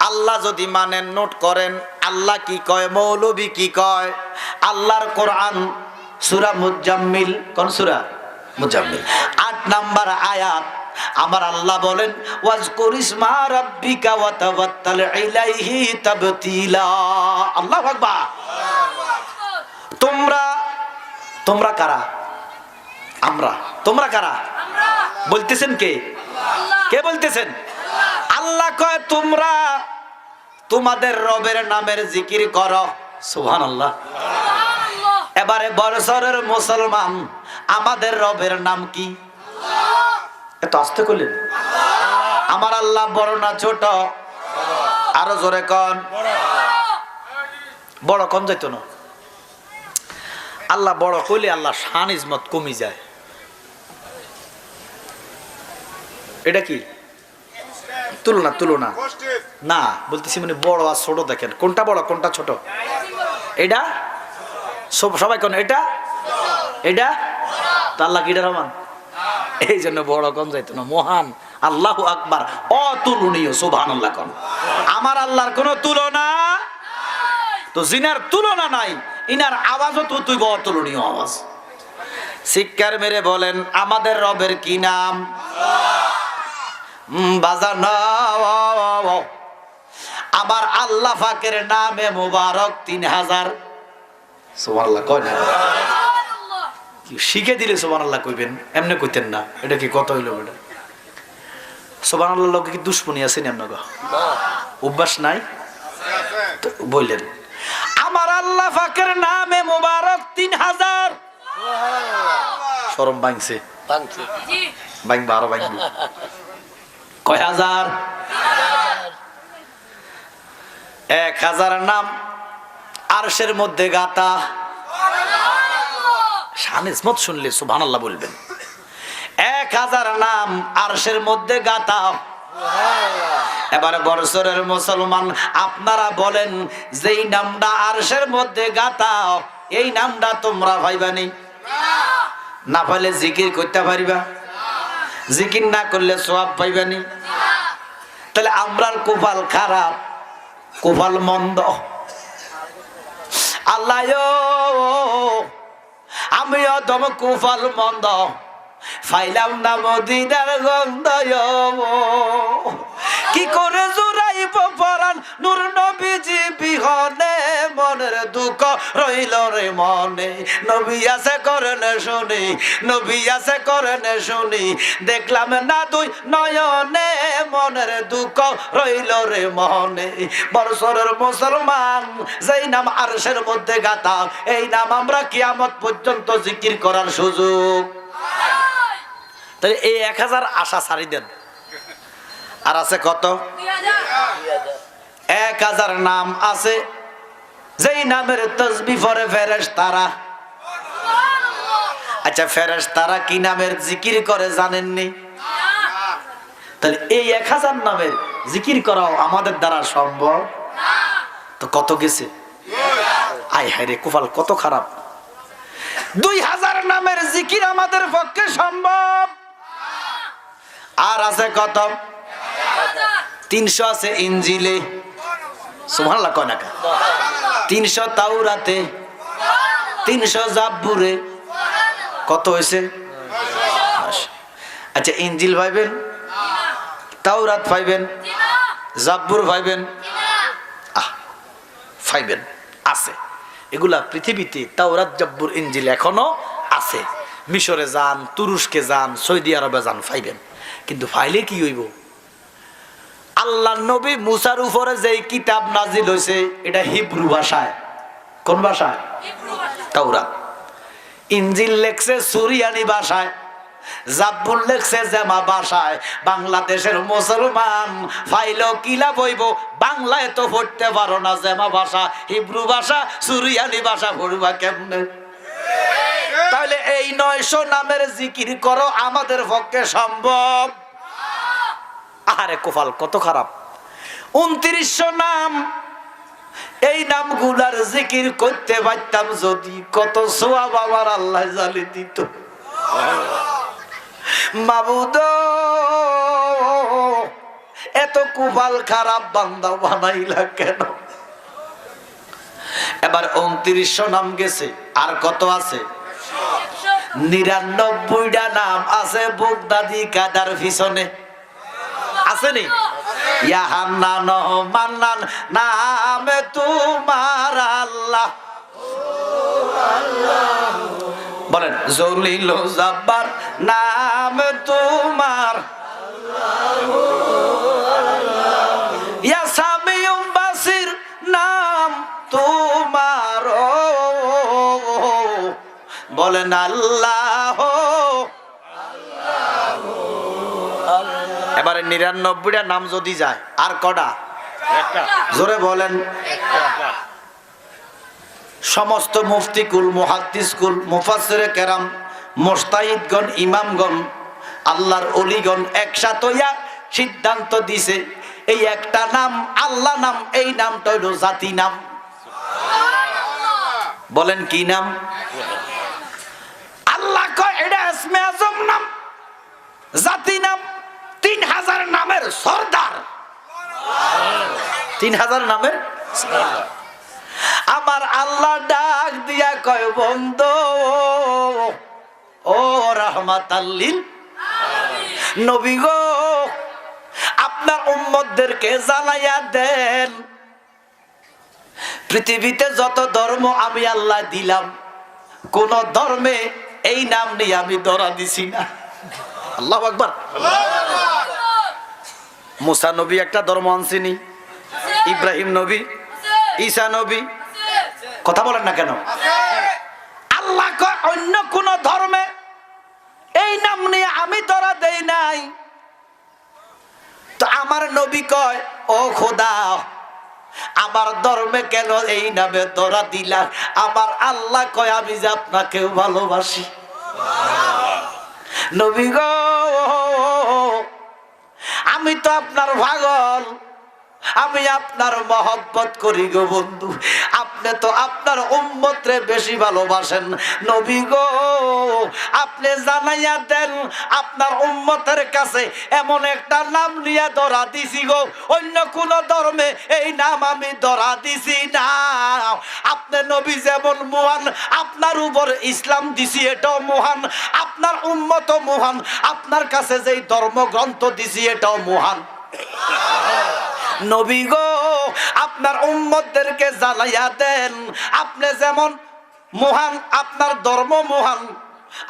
আল্লাহ যদি মানেন, নোট করেন আল্লাহ কি কয়, মৌলবী কি কয়। আল্লাহর কোরআন সূরা মুজাম্মিল, কোন সূরা? মুজাম্মিল ৮ নাম্বার আয়াত। আমার আল্লাহ বলেন ওয়াজকুর ইসমা রাব্বিকা ওয়া তাওয়াক্কাল ইলাইহি তাবতিলা। আল্লাহু আকবার। তোমরা কারা? আমরা। তোমরা কারা? বলতেছেন কে? কে বলতেছেন? আল্লাহ কয় তোমরা তোমাদের রবের নামের জিকির করো। সুবহানাল্লাহ। এবারে বছরের মুসলমান, আমাদের রবের নাম কি? এত আস্তে করলেন। আমার আল্লাহ বড় না ছোট? আরো জোরে কন। বড় কম যাইতো না। আল্লাহ বড় কইলে আল্লাহ শান ইজমত কমি যায়। এটা কি তুলনা না, বলতেছি মানে বড় আর ছোট দেখেন, কোনটা বড় কোনটা ছোট? এটা সবাই কোন? এটা তো আল্লাহ কিটা রহমান, এই জন্য বড় কম যাইতো না। মহান আল্লাহু আকবার, অতুলনীয়। সুবহানাল্লাহ কোন। আমার আল্লাহর কোনো তুলনা, তো জিনার তুলনা নাই, ইনার আওয়াজও তো তুই অতুলনীয় আওয়াজ। শিক্ষার মেরে বলেন আমাদের রবের কি নাম? বাজানো আমার আল্লাহ পাকের নামে মুবারক ৩০০০। সুবহানাল্লাহ কয় না? শিখে দিলে সুবহানাল্লাহ কইবেন, এমনি কইতেন না। এটা কি কত হইল? এটা সুবহানাল্লাহ লোকে কি দুশ্মনী আছে না? আপনাকে অভ্যাস নাই তো বললেন আমার আল্লাহ পাকের নামে মুবারক ৩০০০। শরম ভাঙছে, ভাঙবা আরো ভাঙবো। কয় হাজার? ১০০০ নাম আরশের মধ্যে গাতা। শান ইসমত শুনলে সুবহানাল্লাহ বলবেন। ১০০০ নাম আরশের মধ্যে গাতা। এবারে বছরের মুসলমান, আপনারা বলেন যেই নামটা আরশের মধ্যে গাতা, এই নামটা তোমরা পাইবানি? না পাইলে জিকির করতে পারিবা? জিকির না করলে সওয়াব পাইবানি? তাহলে আমরার কপাল খারাপ, কপাল মন্দ। আল্লাহ আমিও দম কপাল মন্দ, ফাইলাম না মদিনার গন্ধ। কি করে জুড়াইব পরাণ নূর নবীজি বিহনে, মনের দুঃখ রইল রে মনে। নবী আছে করেন শুনি, নবী আছে করেন শুনি, দেখলাম না দুই নয়নে, মনের দুঃখ রইল রে মনে। বছরের মুসলমান, যেই নাম আরশের মধ্যে গাথা, এই নাম আমরা কিয়ামত পর্যন্ত জিকির করার সুযোগ। তাহলে এই ১০০০ আশা ছাড়ি দেন। আর আছে কত? ১০০০ নাম আছে, যেই নামের তাসবিহ পড়ে ফেরেশতারা। আচ্ছা ফেরেশতারা কি নামের জিকির করে জানেননি? তাহলে এই ১০০০ নামের জিকির করাও আমাদের দ্বারা সম্ভব? তো কত গেছে? আয় হায় রে, কপাল কত খারাপ। ২০০০ নামের জিকির আমাদের পক্ষে সম্ভব। আর আছে কত? ৩০০ আছে ইনজিলে। সুবহানাল্লাহ কয় না? ৩০০ তাওরাতে, ৩০০ জাবুরে। কত হয়েছে? আচ্ছা ইনজিল পাইবেন, তাওরাত পাইবেন, জাবুর পাইবেন, পাইবেন, আছে এগুলা পৃথিবীতে। তাওরাত, জাবুর, ইনজিল এখনো আছে। মিশরে যান, তুরস্কে যান, সৌদি আরবে যান, পাইবেন। কিন্তু ফাইলে কি হইব? আল্লাহ নবী মুসার উপরে যেই কিতাব নাজিল হয়েছে এটা হিব্রু ভাষায়। কোন ভাষায়? তাওরাত। ইনজিল লেখছে সুরিয়ানি ভাষায়, জাব্বুর লেখছে জেমা ভাষায়। বাংলাদেশের মুসলমান ফাইলো কিলা বইব, বাংলায় তো পড়তে পারো না, জেমা ভাষা, হিব্রু ভাষা, সুরিয়ানি ভাষা পড়বা কেমনে? তাহলে এই 900 নামের জিকির করো আমাদের পক্ষে সম্ভব? আরে কোফাল কত খারাপ। 2900 নাম, এই নামগুলার জিকির করতে পারতাম যদি, কত সওয়াব আমার আল্লাহ জালি দিত। মাবুদ এত কুফাল খারাপ বান্দা বানাইলা কেন? এবার 2900 নাম গেছে, আর কত আছে? 99টা নাম আছে বুগদাদি কাদার পিছনে, আসেনি? ইয়া হান্নান মান্নান নামে তোমার আল্লাহ, বলেন জলিল জাব্বার নাম তোমার, ইয়া সামিউম বাসির নাম তোমার, বলেন আল্লাহ। এবারে 99টা নাম যদি যায়, আর কটা? জোরে বলেন। সমস্ত মুফতি কুল, মুহাদ্দিস কুল, মুফাসসিরে কেরাম, মুজতাহিদগণ, ইমামগণ, আল্লাহর ওলিগণ একসাথে হইয়া সিদ্ধান্ত দিছে এই একটা নাম আল্লাহ নাম, এই নামটা হলো জাতি নাম। বলেন কি নাম? আল্লাহ কয় এটা ইসমে আজম নাম, জাতি নাম। 3000 নামের সর্দার, 3000 নামের সর্দার। আমার আল্লাহ ডাক দিয়া কয় বন্ধু ও রাহমাতাল লিল আলামিন, নবী গো আপনার উম্মতদেরকে জানাইয়া দেন পৃথিবীতে যত ধর্ম আমি আল্লাহ দিলাম, কোন ধর্মে এই নাম নিয়ে আমি ধরা দিছি না। আল্লাহু আকবার। মুসা নবী একটা ধর্ম আনছিনি, ইব্রাহিম নবী, ঈসা নবী, কথা বলেন না কেন? আল্লাহ কয় অন্য কোন ধর্মে এই নাম নিয়ে আমি ধরা দেই নাই। তো আমার নবী কয় ও খোদা আমার ধর্মে কেন এই নামে ধরা দিলা? আমার আল্লাহ কয় আমি যে আপনাকে ভালোবাসি। নবী গো আমি তো আপনার পাগল, আমি আপনার মহব্বত করি গো বন্ধু, আপনি তো আপনার উম্মতরে বেশি ভালোবাসেন। নবী গো আপনি জানাইয়া দেন আপনার উম্মতের কাছে এমন একটা নাম নিয়ে ধরা দিছি গো, অন্য কোন ধর্মে এই নাম আমি ধরা দিছি না। আপনি নবী যেমন মহান, আপনার উপর ইসলাম দিছি এটাও মহান, আপনার উম্মত মহান, আপনার কাছে যেই ধর্মগ্রন্থ দিছি এটাও মহান। নবী গো আপনার উম্মতদেরকে জানাইয়া দেন আপনি যেমন মহান, আপনার ধর্ম মহান,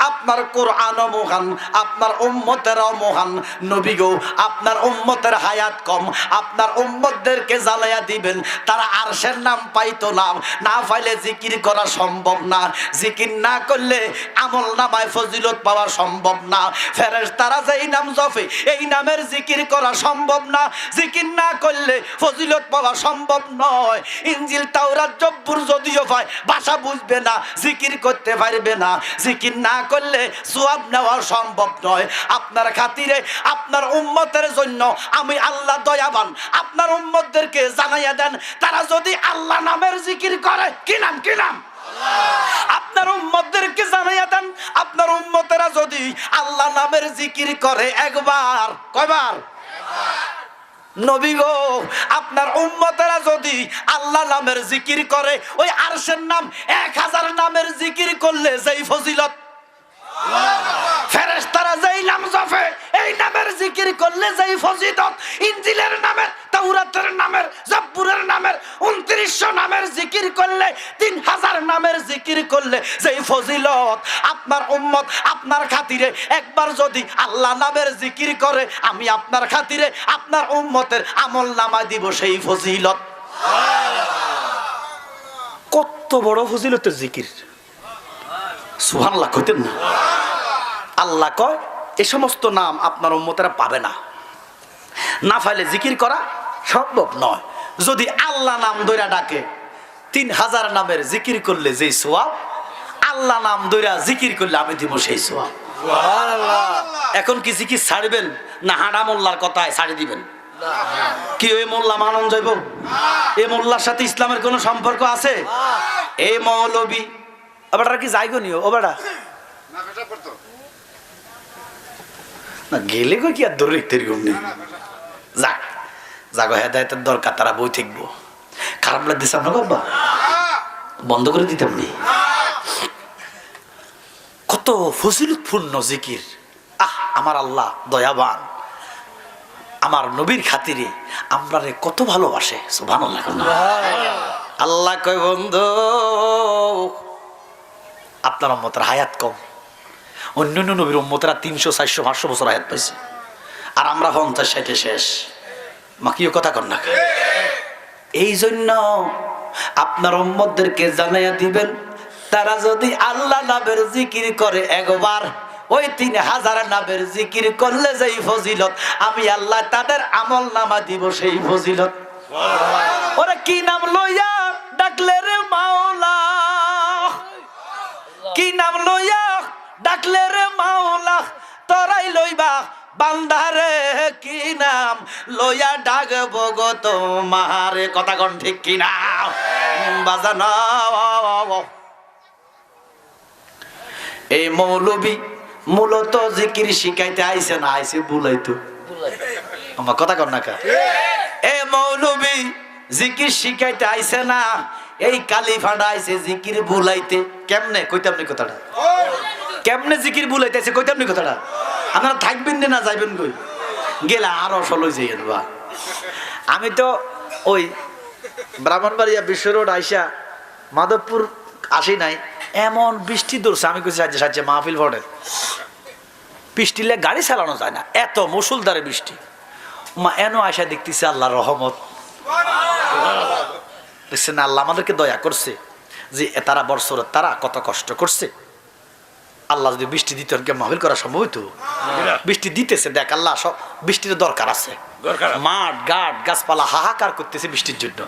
আপনার কোরআনও মহান, আপনার উম্মতেরাও মহান। নবী গো আপনার উম্মতের হায়াত কম, আপনার উম্মতদেরকে জ্বালাইয়া দিবেন, তারা আরশের নাম পাইতো না, না পাইলে জিকির করা সম্ভব না, জিকির না করলে আমল নামায় ফজিলত পাওয়া সম্ভব না। ফেরেশতারা যেই নাম জপে এই নামের জিকির করা সম্ভব না, জিকির না করলে ফজিলত পাওয়া সম্ভব নয়। ইনজিল তাওরাত জব্বুর যদিও পায় ভাষা বুঝবে না, জিকির করতে পারবে না, জিকির না করলে সওয়াব নেওয়া সম্ভব নয়। আপনার খাতিরে আপনার উম্মতের জন্য আমি আল্লাহ দয়াবান, আপনার উম্মতদেরকে জানাইয়া দেন তারা যদি আল্লাহ নামের জিকির করে, কি নাম? কি নাম? আপনার উম্মতদেরকে জানাইয়া দেন আপনার উম্মতেরা যদি আল্লাহ নামের জিকির করে একবার, কয়বার? নবী গো আপনার উম্মতেরা যদি আল্লাহ নামের জিকির করে, ওই আরশের নাম 1000 নামের জিকির করলে যেই ফজিলত, ফেরেশতারা যেই নাম জপে এই নামের জিকির করলে যেই ফজিলত, ইনজিলের নামের তাওরাতের নামের, জাব্বুরের নামের, 2900 নামের জিকির করলে, 3000 নামের জিকির করলে যেই ফজিলত, আপনার উম্মত আপনার খাতিরে একবার যদি আল্লাহ নামের জিকির করে, আমি আপনার খাতিরে আপনার উম্মতের আমল নামায় দিব সেই ফজিলত। কত বড় ফজিলতের জিকির, সুবহানাল্লাহ কইতেন না? আল্লাহ কয় এই সমস্ত নাম আপনার উম্মতেরা পাবে না, না পাইলে জিকির করা সম্ভব নয়। যদি আল্লাহ নাম ধইরা ডাকে, 3000 নামের জিকির করলে যেই সওয়াব, আল্লাহ নাম ধইরা জিকির করলে আমি দিব সেই সওয়াব। সুবহানাল্লাহ। এখন কি জিকির ছাড়বেন না হাঁড়া মোল্লার কথায় ছাড়ি দিবেন? কি ওই মোল্লা মানন যাইব? এই মোল্লার সাথে ইসলামের কোনো সম্পর্ক আছে? এই মৌলবী আবার কি যাইগো নিও ও বেটা না গেলে গো কি আর ধরে রেখতে নেই। যাক জাগো হেদায়েতের দরকার, তারা বই থাকবো। খারাপ লাগছে আপনার বাবা, বন্ধ করে দিতাম নি। কত ফজিলতপূর্ণ জিকির। আমার আল্লাহ দয়াবান, আমার নবীর খাতিরে আমরা রে কত ভালোবাসে। সুবহানাল্লাহ। আল্লাহ কয় বন্ধু আপনার উম্মতের হায়াত কম, অন্যান্য নবীর উম্মতেরা 300 400 500 বছর হায়াত পাইছে, আর আমরা 50 60 শেষ। মাকিও কথা কর না। এই জন্য আপনার উম্মতদেরকে জানাইয়া দিবেন, তারা যদি আল্লাহ নামের জিকির করে একবার, ওই 3000 নামের জিকির করলে যেই ফজিলত, আমি আল্লাহ তাদের আমল নামা দিব সেই ফজিলত। ওরে কি নাম লইয়া ডাকলে রে মাওলা, কি নাম লইয়া ডাকলে রে মাওলা, তোরাই লইবা বান্দারে, কি নাম লইয়া ডাকবো গো তোমারে। কথা কোন ঠিক কি না বাজানো? এই মৌলবী মূলত জিকির শিখাইতে আইছে না আইছে বুলাইতো? আমার কথা কর না কা? এ মৌলবী জিকির শিখাইতে আইছে না, এই কালিফাডা আইছে জিকির বুলাইতে। কেমনে কইতাম নি কথাটা? কেমনে জিকির বুলাইতেছে কইতাম নি কথাটা? আপনারা থাকবেন না যাইবেন কই? গেলে আরো সলই যাইয়েন বা। আমি তো ওই ব্রাহ্মণবাড়িয়া বিশ্ব রোড আইসা মাধবপুর আসি নাই, এমন বৃষ্টি ধরছে, আমি কইছি সাহায্যে সাহায্যে মাহফিল ভরে বৃষ্টিলে গাড়ি চালানো যায় না, এত মুসুলধারে বৃষ্টি। মা এনো আয়সা দেখতেছে আল্লাহর রহমত, দেখছেন আল্লাহ আমাদেরকে দয়া করছে যে তারা বর্ষরের তারা কত কষ্ট করছে। আল্লাহ যদি বৃষ্টি দিত মাহফিল করা সম্ভব হইতো? বৃষ্টি দিতেছে, দেখ আল্লাহ সব বৃষ্টির দরকার আছে। মাঠ ঘাট গাছপালা হাহাকার করতেছে বৃষ্টির জন্য।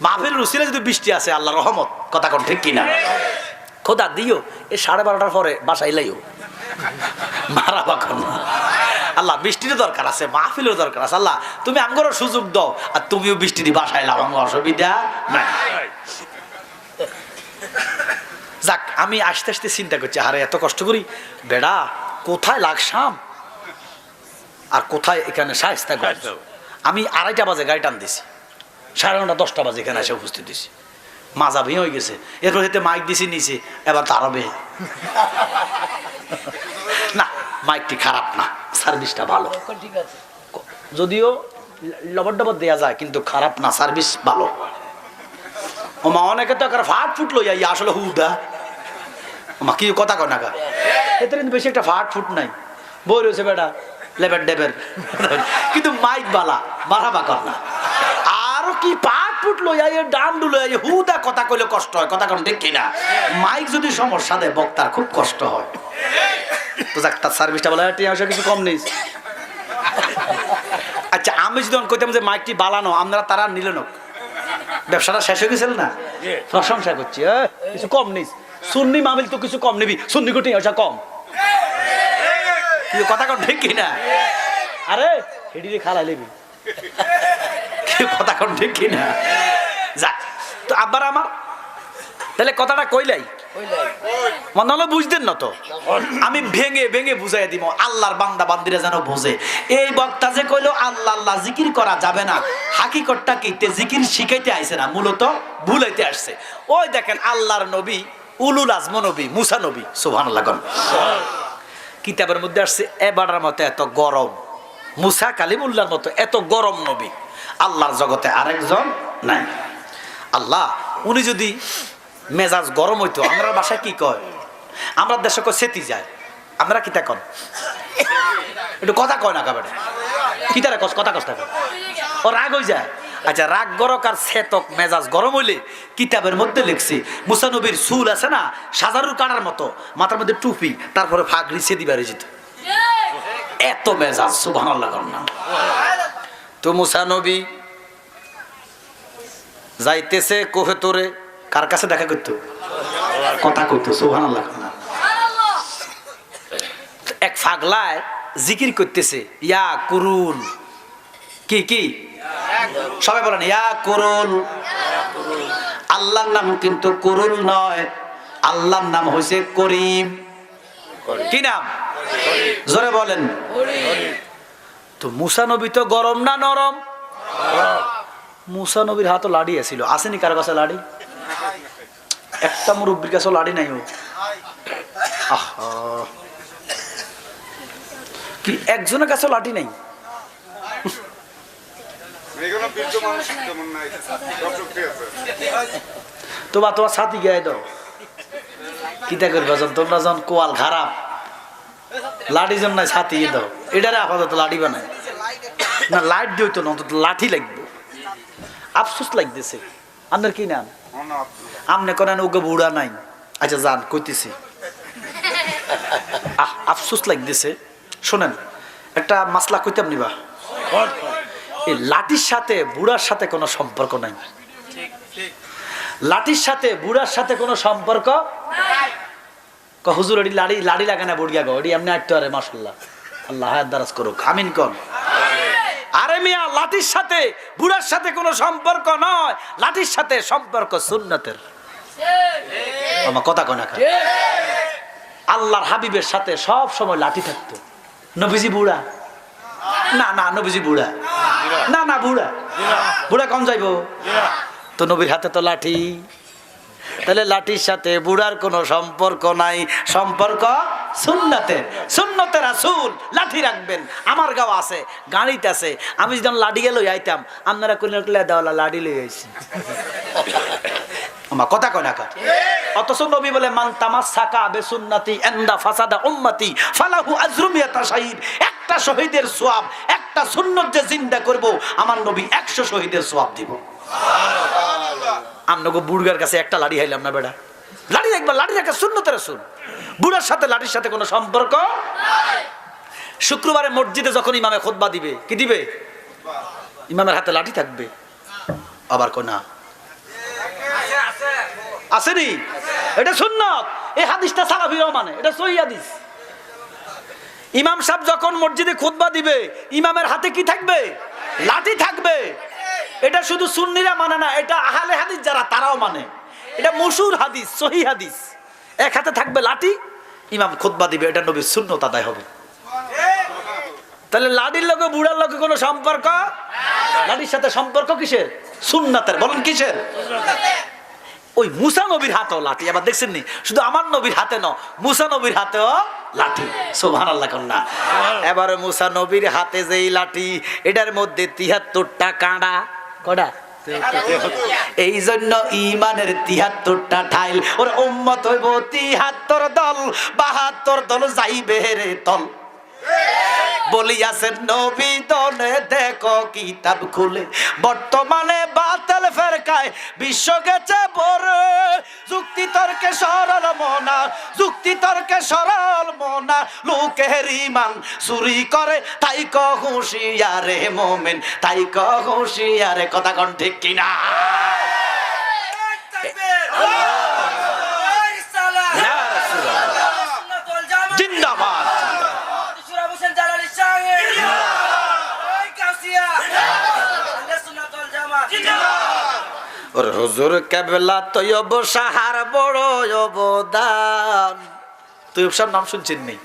মাহফিল রুসিলে যদি বৃষ্টি আছে আল্লাহ রহমত। কথা কোন ঠিক কিনা? খোদা দিও এই 12:30টার পরে বাসায় লাইও, মারা বাখন আল্লাহ বৃষ্টির দরকার আছে, মাহফিলের দরকার আছে। আল্লাহ তুমি আমগরও সুযোগ দাও, আর তুমিও বৃষ্টি দিয়ে বাসায় লাও, আমার অসুবিধা নাই। যাক আমি আস্তে আস্তে চিন্তা করছি, আরে এত কষ্ট করি বেড়া কোথায় লাগসাম আর কোথায় এখানে শায়েস্তা গঞ্জ। আমি 2:30 বাজে গাড়ি টান দিছি, 9:30 10টা বাজে এখানে এসে উপস্থিত দিছি। মাজা ভেঙে হয়ে গেছে, এরপর হেতে মাইক দিছি নিচে, এবার দাঁড়াবে না। মাইকটি খারাপ না, সার্ভিসটা ভালো, যদিও লবর ডবর দেওয়া যায় কিন্তু খারাপ না, সার্ভিস ভালো। ও মা অনেকে তো ফাট ফুট লইয়া ইয়া আসলে হুদা মা কি কথা কয় না, এতে কিন্তু বেশি একটা ফাট ফুট নাই, বই রয়েছে বেটা লেবের ডেবের, কিন্তু মাইক বালা মারাবা কর না। আরো কি পাট ফুট লইয়া ডান লইয়া হুদা কথা কইলে কষ্ট হয়। কথা কোন ঠিক কিনা? মাইক যদি সমস্যা দেয় বক্তার খুব কষ্ট হয়। তো যাক তার সার্ভিসটা বলে কিছু কম নেই। আচ্ছা আমি যদি কইতাম যে মাইকটি বালানো, আপনারা তারা নিলেন, ব্যবসাটা শেষ হয়ে গেছিল না? প্রশংসা করছি, কিছু কম নেই। সুন্নি মাহফিল তো কিছু কম নিবি, সুন্নি কোটি কম। কথা কোন ঠিক কিনা? আরে হেডিরে খালাই নিবি, কথা কোন ঠিক কিনা? যাক তো আবার আমার তাহলে কথাটা কইলাই মনে হলো বুঝতেন না তো, আমি ভেঙে ভেঙে বুঝাই দিব আল্লাহর বান্দা বান্দিরা যেন বোঝে। এই বক্তা যে কইলো আল্লাহ আল্লাহ জিকির করা যাবে না, হাকিকতটা কি? জিকির শিখাইতে আইছে না, মূলত ভুলাইতে আসছে। ওই দেখেন আল্লাহর নবী উলুল আজম নবী মুসা নবী, সুবহানাল্লাহ, কিতাবের মধ্যে আসছে এবারের মতো এত গরম মুসা কালিমুল্লাহর মতো এত গরম নবী আল্লাহর জগতে আরেকজন নাই। আল্লাহ উনি যদি মেজাজ গরম হইতো, আমরা বাসায় কি কয়, আমরা দেশে কয় সেতি যায়, আমরা কিতা কন একটু কথা কয় না কাবেটা কি তারা কথা কষ্ট ও রাগ হয়ে যায়। আচ্ছা রাগ গরক আর সেতক মেজাজ গরম হইলে কিতাবের মধ্যে লিখছি মুসা নবীর চুল আছে না সাজারুর কাটার মতো, মাথার মধ্যে টুপি, তারপরে ফাগড়ি সেদি বেড়ে যেত, এত মেজাজ সুবহানাল্লাহ না। তো মুসা নবী যাইতেছে কোহে তোরে, কার কাছে দেখা করতো, কথা কইতো, সুবহানাল্লাহ না। এক ফাগলায় জিকির করতেছে ইয়া কুরুল, কি কি সবাই বলেন ইয়া কুরুল। আল্লাহর নাম কিন্তু কুরুল নয়, আল্লাহর নাম হইছে করিম। কি নাম জোরে বলেন। তো মুসা নবী তো গরম না নরম? মুসা নবীর হাতে লাড়ি আছিল, আসেনি কার কাছে লাড়ি? একটা মুরব্বীর কাছে লাড়ি নাই। ও আহা, কি একজনের কাছে লাঠি নাই? তোমার সাথী গায়ে দাও কিতা করবে তোমরা যখন কোয়াল খারাপ লাঠি জন নাই ছাতি দাও, এটারে আপাতত লাঠি বানায় না, লাইট দিও তো না, অন্তত লাঠি লাগবে। আফসোস লাগতেছে আপনার কি নাম? আমনে করেন ওকে বুড়া নাই। আচ্ছা যান কইতেছি, আফসোস লাগতেছে। শোনেন একটা মাসলা কইতাম নিবা, এই লাঠির সাথে বুড়ার সাথে কোনো সম্পর্ক নাই, লাঠির সাথে বুড়ার সাথে কোনো সম্পর্ক। হুজুর লাড়ি লাড়ি লাগে না বুড়িয়া গো, এমনি আটতে পারে, মাশাআল্লাহ, আল্লাহ হায়াত দারাজ করুক, আমিন কোন। আরে মিয়া লাঠির সাথে বুড়ার সাথে কোনো সম্পর্ক নয়, লাঠির সাথে সম্পর্ক সুন্নতের। আমার কথা কয় না, আল্লাহর হাবিবের সাথে সব সময় লাঠি থাকতো। নবীজি বুড়া না, না নবীজি বুড়া না, না বুড়া বুড়া কম যাইবো তো, নবীর হাতে তো লাঠি, তাহলে লাঠির সাথে বুড়ার কোনো সম্পর্ক নাই, সম্পর্ক সুন্নতের। সুন্নতের রাসূল লাঠি রাখবেন। আমার গাঁও আছে, গাড়িতে আছে, আমি যখন লাঠি গেল আইতাম, আপনারা কোন দেওয়ালা লাঠি লই আইছি। আমার কথা কয় না কার? অথচ নবী বলে মান তামাসসাকা বিসুন্নতি ইনদা ফাসাদা উম্মতি ফালাহু আজরু মিয়াতা শাহীদ। একটা শহীদের সওয়াব, একটা সুন্নাত যে জিন্দা করব, আমার নবী 100 শহীদের সওয়াব দিব। সুবহানাল্লাহ। আমনগো বুড়গার কাছে একটা লাঠি হাইলাম না বেটা, লাঠি একবার লাঠি রাখা সুন্নতের রাসূল। বুড়ার সাথে লাঠির সাথে কোনো সম্পর্ক নাই। শুক্রবারে মসজিদে যখন ইমামে খুতবা দিবে, কি দিবে? ইমামের হাতে লাঠি থাকবে। আবার কই না আসেনি, এটা সুন্নাত। এই হাদিসটা সালাফিরাও মানে, এটা সহিহ হাদিস। ইমাম সাহেব যখন মসজিদে খুতবা দিবে, ইমামের হাতে কি থাকবে? লাঠি থাকবে। এটা শুধু সুন্নিরা মানে না, এটা আহলে হাদিস যারা তারাও মানে। এটা মশহুর হাদিস, সহিহ হাদিস। এক হাতে থাকবে লাঠি, ইমাম খুতবা দিবে, এটা নবীর সুন্নাত আদায় হবে। তাহলে লাঠির লগে বুড়ার লগে কোনো সম্পর্ক? লাঠির সাথে সম্পর্ক কিসের? সুন্নাতের। বলেন কিসের? ওই মুসা নবীর হাতেও লাঠি। আবার দেখছেন নি, শুধু আমার নবীর হাতে ন, মুসা নবীর হাতেও লাঠি। সুবহানাল্লাহ কন্যা। এবারে মুসা নবীর হাতে যেই লাঠি, এটার মধ্যে ৭৩টা কাঁড়া। কটা? এই জন্য ইমানের ৭৩টা ঠাইল। ওর উম্মত হইব ৭৩ দল, ৭২ দল যাইবে রে তল। বলিয়াছেন নবী দনে দেখো কিতাব খুলে, বর্তমানে বাতিল ফেরকায় বিশ্ব গেছে বরে। যুক্তি তর্কে সরল মনা, যুক্তি তর্কে সরল মনা, লোকের ঈমান চুরি করে তাই ক হুঁশিয়ারে মোমেন, তাই ক হুঁশিয়ারে। কথা কোন ঠিক কিনা? জিন্দাবাদ। ওর হুজুর কেবলা তৈয়ব সাহার বড় অবদান। তৈয়ব সাহেব নাম শুনছেন নি?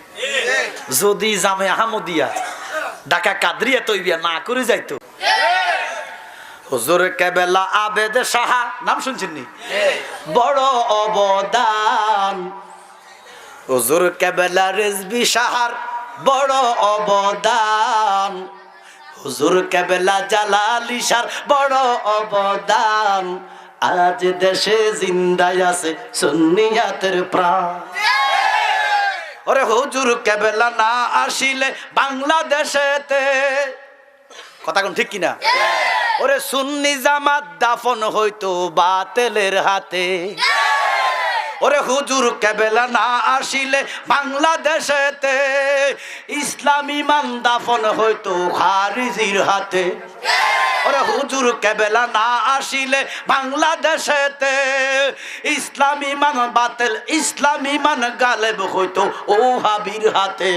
যদি জামে আহমদিয়া ঢাকা কাদরিয়া তৈবিয়া না করে যাইতো, হুজুর কেবলা আবেদ সাহা নাম শুনছেন নি? বড় অবদান। হুজুর কেবলা রেজবি সাহার বড় অবদান। হুজুর কেবলা জালালিশার বড় অবদান, আজ দেশে জিন্দায় আছে সুন্নিয়াতের প্রাণ। ওরে হুজুর কেবলা না আসিলে বাংলাদেশেতে, কথা কোন ঠিক কিনা? ওরে সুন্নি জামাত দাফন হইতো বাতিলের হাতে। ওরে হুজুর কেবলা না আসিলে বাংলাদেশেতে ইসলামী মান দাফন হইতো খারিজির হাতে। ওরে হুজুর কেবলা না আসিলে বাংলাদেশেতে ইসলামী মান বাতিল, ইসলামী মান গালেব হইতো ওহাবির হাতে।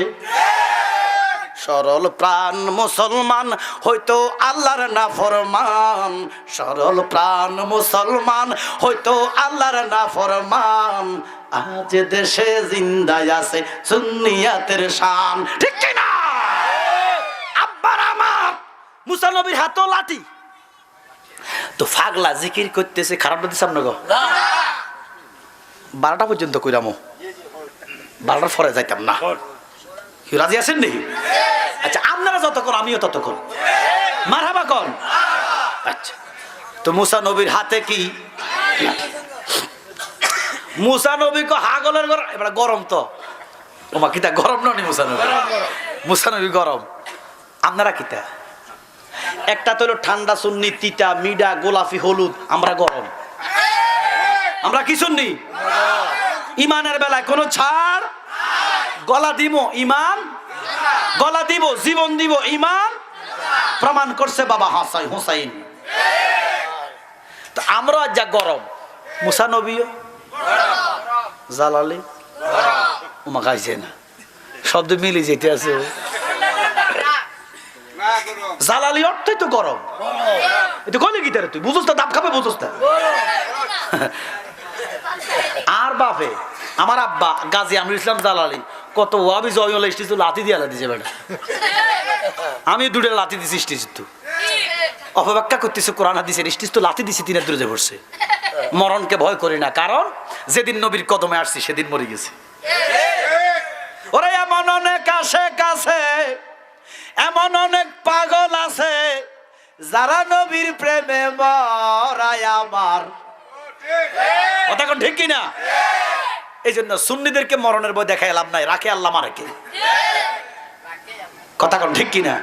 সরল প্রাণ মুসলমান হয়তো আল্লাহর নাফরমান, সরল প্রাণ মুসলমান হয়তো আল্লাহর নাফরমান, আজ দেশে জিন্দায় আছে সুন্নিয়াতের শান। ঠিক কি না? আব্বার আমার মুসা নবীর হাতও লাঠি, তো ফাগলা জিকির করতেছে, খারাপ দিছে আপনাকে 12টা পর্যন্ত কইরামো, 12টার পরে যাইতাম না। কি রাজি আছেন নি? আচ্ছা আপনারা যতক্ষণ আমিও ততক্ষণ মারহাবা কোন। আচ্ছা তো মুসা নবীর হাতে কি? মুসা নবী কো হাগলের গরম, এবার গরম তো ওমা কিতা গরম ননি, মুসা নবী, মুসা নবী গরম। আপনারা কিতা? একটা তো হলো ঠান্ডা সুন্নি, তিতা মিডা গোলাপি হলুদ, আমরা গরম। আমরা কি সুন্নি? ইমানের বেলায় কোনো ছাড়, গলা দিব ইমান, গলা দিব জীবন দিব ইমান, প্রমাণ করছে বাবা হাসান হুসাইন। তো আমরা যা গরম, মুসা নবীও জালালি ওমা গাইছে না, শব্দ মিলে যেতে আছে। জালালি অর্থই তো গরম। এটা কইলে কি তারে তুই বুঝছ না? দাব খাবে বুঝছ না? আর বাপে আমার আব্বা গাজী আমির ইসলাম জালালি কত ওয়াবি জয়ল স্টেজ লাথি দিয়ে দিছে বেটা, আমি দুটো লাথি দিছি স্টেজ, তো অপব্যাখ্যা করতেছে কোরআন হাদিসের, স্টেজ তো লাথি দিছি, তিনের দূরে পড়ছে। মরণকে ভয় করি না, কারণ যেদিন নবীর কদমে আসছি সেদিন মরে গেছে। ওরে এমন অনেক কাছে কাছে, এমন অনেক পাগল আছে যারা নবীর প্রেমে মরায় আমার। কথা কোন ঠিক কিনা? এই জন্য সুন্নিদেরকে মরণের ভয় দেখায় লাভ নাই, রাখে আল্লাহ মারেকে। কথা কোন ঠিক কিনা?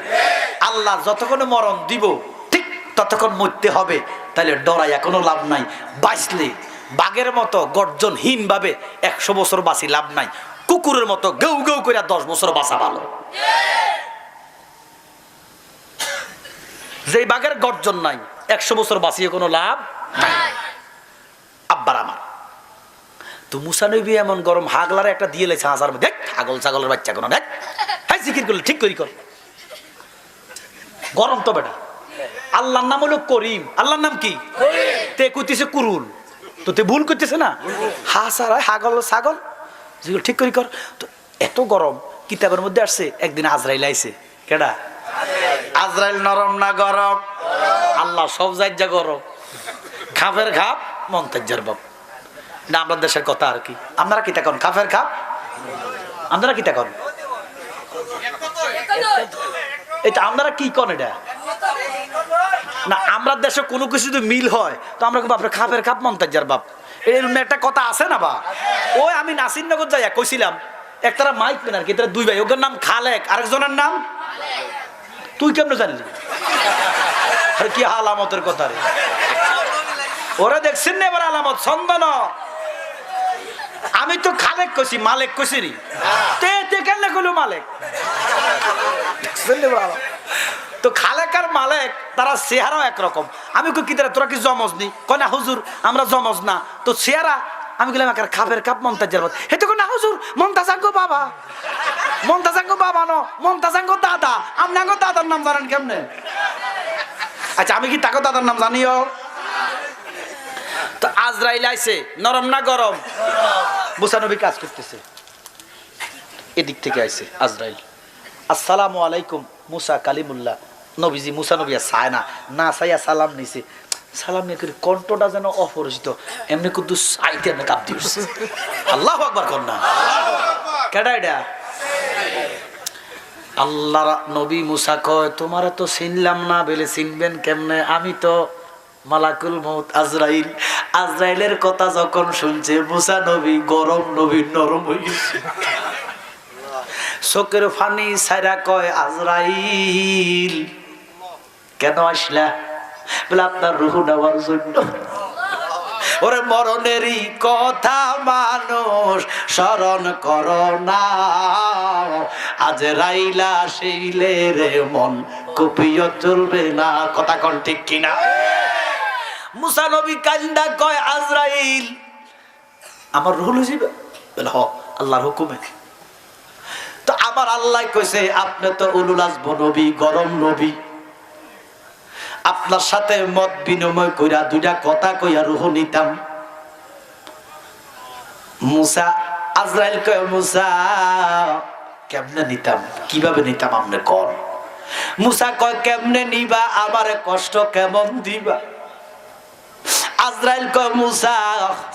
আল্লাহ যতক্ষণ মরণ দিব ঠিক ততক্ষণ মরতে হবে, তাহলে ডরাই কোনো লাভ নাই। বাঁচলে বাঘের মতো গর্জনহীন ভাবে 100 বছর বাঁচি লাভ নাই, কুকুরের মতো গেউ গেউ করে 10 বছর বাঁচা ভালো। যেই বাঘের গর্জন নাই 100 বছর বাঁচিয়ে কোনো লাভ নাই। আব্বার আমার তো মুসা নবী এমন গরম, হাগলারে একটা দিয়ে লেছে হাজার, দেখ ছাগল ছাগলের বাচ্চা কোনো দেখ, হ্যাঁ জিকির করলে ঠিক করি কর। গরম তো বেটা, আল্লাহর নাম হলো করিম, আল্লাহর নাম কি? তে কইতেছে কুরুল, তো তে ভুল করতেছে না, হাসার হাগল ছাগল যেগুলো ঠিক করি কর। তো এত গরম, কিতাবের মধ্যে আসছে একদিন আজরাইল আইছে। কেডা? আজরাইল। নরম না গরম? আল্লাহ সব জায়গা গরম, খাপের খাপ মন্তাজ্জার বাপ না। আপনার দেশের কথা আর কি, আপনারা কি তাকন খাফের খাপ, আপনারা কি তাকন? এটা আপনারা কি কন? এটা না, আমরা দেশে কোনো কিছু যদি মিল হয় তো আমরা বাপরে খাপের খাপ মন্তাজ্জার বাপ, এরকম একটা কথা আছে না বা? ওই আমি নাসিরনগর যাইয়া কইছিলাম একটারা মাইক পেন আর কি, তারা দুই ভাই, ওদের নাম খালেক, আরেকজনের নাম তুই কেমনে জানলি? আরে কি আলামতের কথা রে, ওরা দেখছেন না এবার আলামত ছন্দন। আমি তো খালেক কইছি, মালেক কইছি নি, তে কেন কইলো মালেক? তো খালেক আর মালেক তারা চেহারাও একরকম। আমি কই কি তোরা কি জমজ নি? কয় না হুজুর আমরা জমজ না। তো চেহারা আমি গেলাম একার খাপের কাপ মন্তাজের মত, হে তো না হুজুর মন্তাজাঙ্গ বাবা, মন্তাজাঙ্গ বাবা ন, মন্তাজাঙ্গ দাদা। আপনার দাদার নাম জানেন কেমনে? আচ্ছা আমি কি তাকে দাদার নাম জানিও? তো আজরাইল আইছে, নরম না গরম? মুসা নবী কাজ করতেছে, এদিক থেকে আইছে আজরাইল। আসসালামু আলাইকুম মুসা কালিমুল্লাহ। নবীজি মুসা নবী চায় না, না চাইয়া সালাম নিছে। সালাম নিয়ে করে কণ্ঠটা যেন অপরিচিত, এমনি কিন্তু সাইতে এমনি কাঁপ দিচ্ছে। আল্লাহু আকবার কর না। কেডা এটা? আল্লাহ নবী মুসা কয় তোমার তো চিনলাম না, বলে চিনবেন কেমনে, আমি তো মালাকুল মউত আজরাইল। আজরাইলের কথা যখন শুনছে মুসা নবী গরম, নবী নরম হয়ে গেছে। চোখের ফানি ছাইরা কয় আজরাইল কেন আসলা? বলে আপনার রূহ নেওয়ার জন্য। ওরে মরণেরই কথা মানুষ স্মরণ করো না, আজরাইলা শিলে রে মন কুপিও চলবে না। কথা কোন ঠিক কিনা? মুসা নবী কান্দা কয় আজরাইল আমার রূহ লই যাবে? বলে হ, আল্লাহর হুকুমে। তো আমার আল্লাহ কইছে আপনি তো উলুল আজম নবী, গরম নবী, আপনার সাথে মত বিনিময় কইরা দুইটা কথা কইয়া রূহ নিতাম। মুসা আজরাইল কয় মুসা কেমনে নিতাম, কিভাবে নিতাম আপনি কোন? মুসা কয় কেমনে নিবা, আমারে কষ্ট কেমন দিবা? আজরাইল কয় মুসা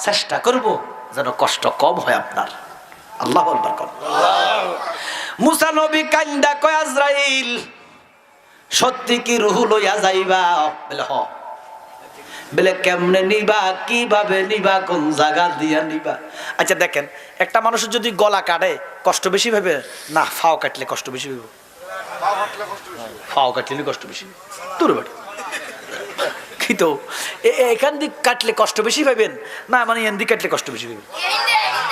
চেষ্টা করব যেন কষ্ট কম হয় আপনার। আল্লাহ আকবার কর। মুসা নবী কান্দা কয় আজরাইল সত্যি কি রূহ লইয়া যাইবা? বলে হ। বলে কেমনে নিবা, কিভাবে নিবা, কোন জায়গা দিয়া নিবা? আচ্ছা দেখেন, একটা মানুষের যদি গলা কাটে কষ্ট বেশি ভাবে না ফাও কাটলে কষ্ট বেশি ভাবে? ফাও কাটলে কষ্ট বেশি। তোর বাড়ি কি তো এখান দিক কাটলে কষ্ট বেশি পাইবেন না মানে এন দিক কাটলে কষ্ট বেশি পাইবেন?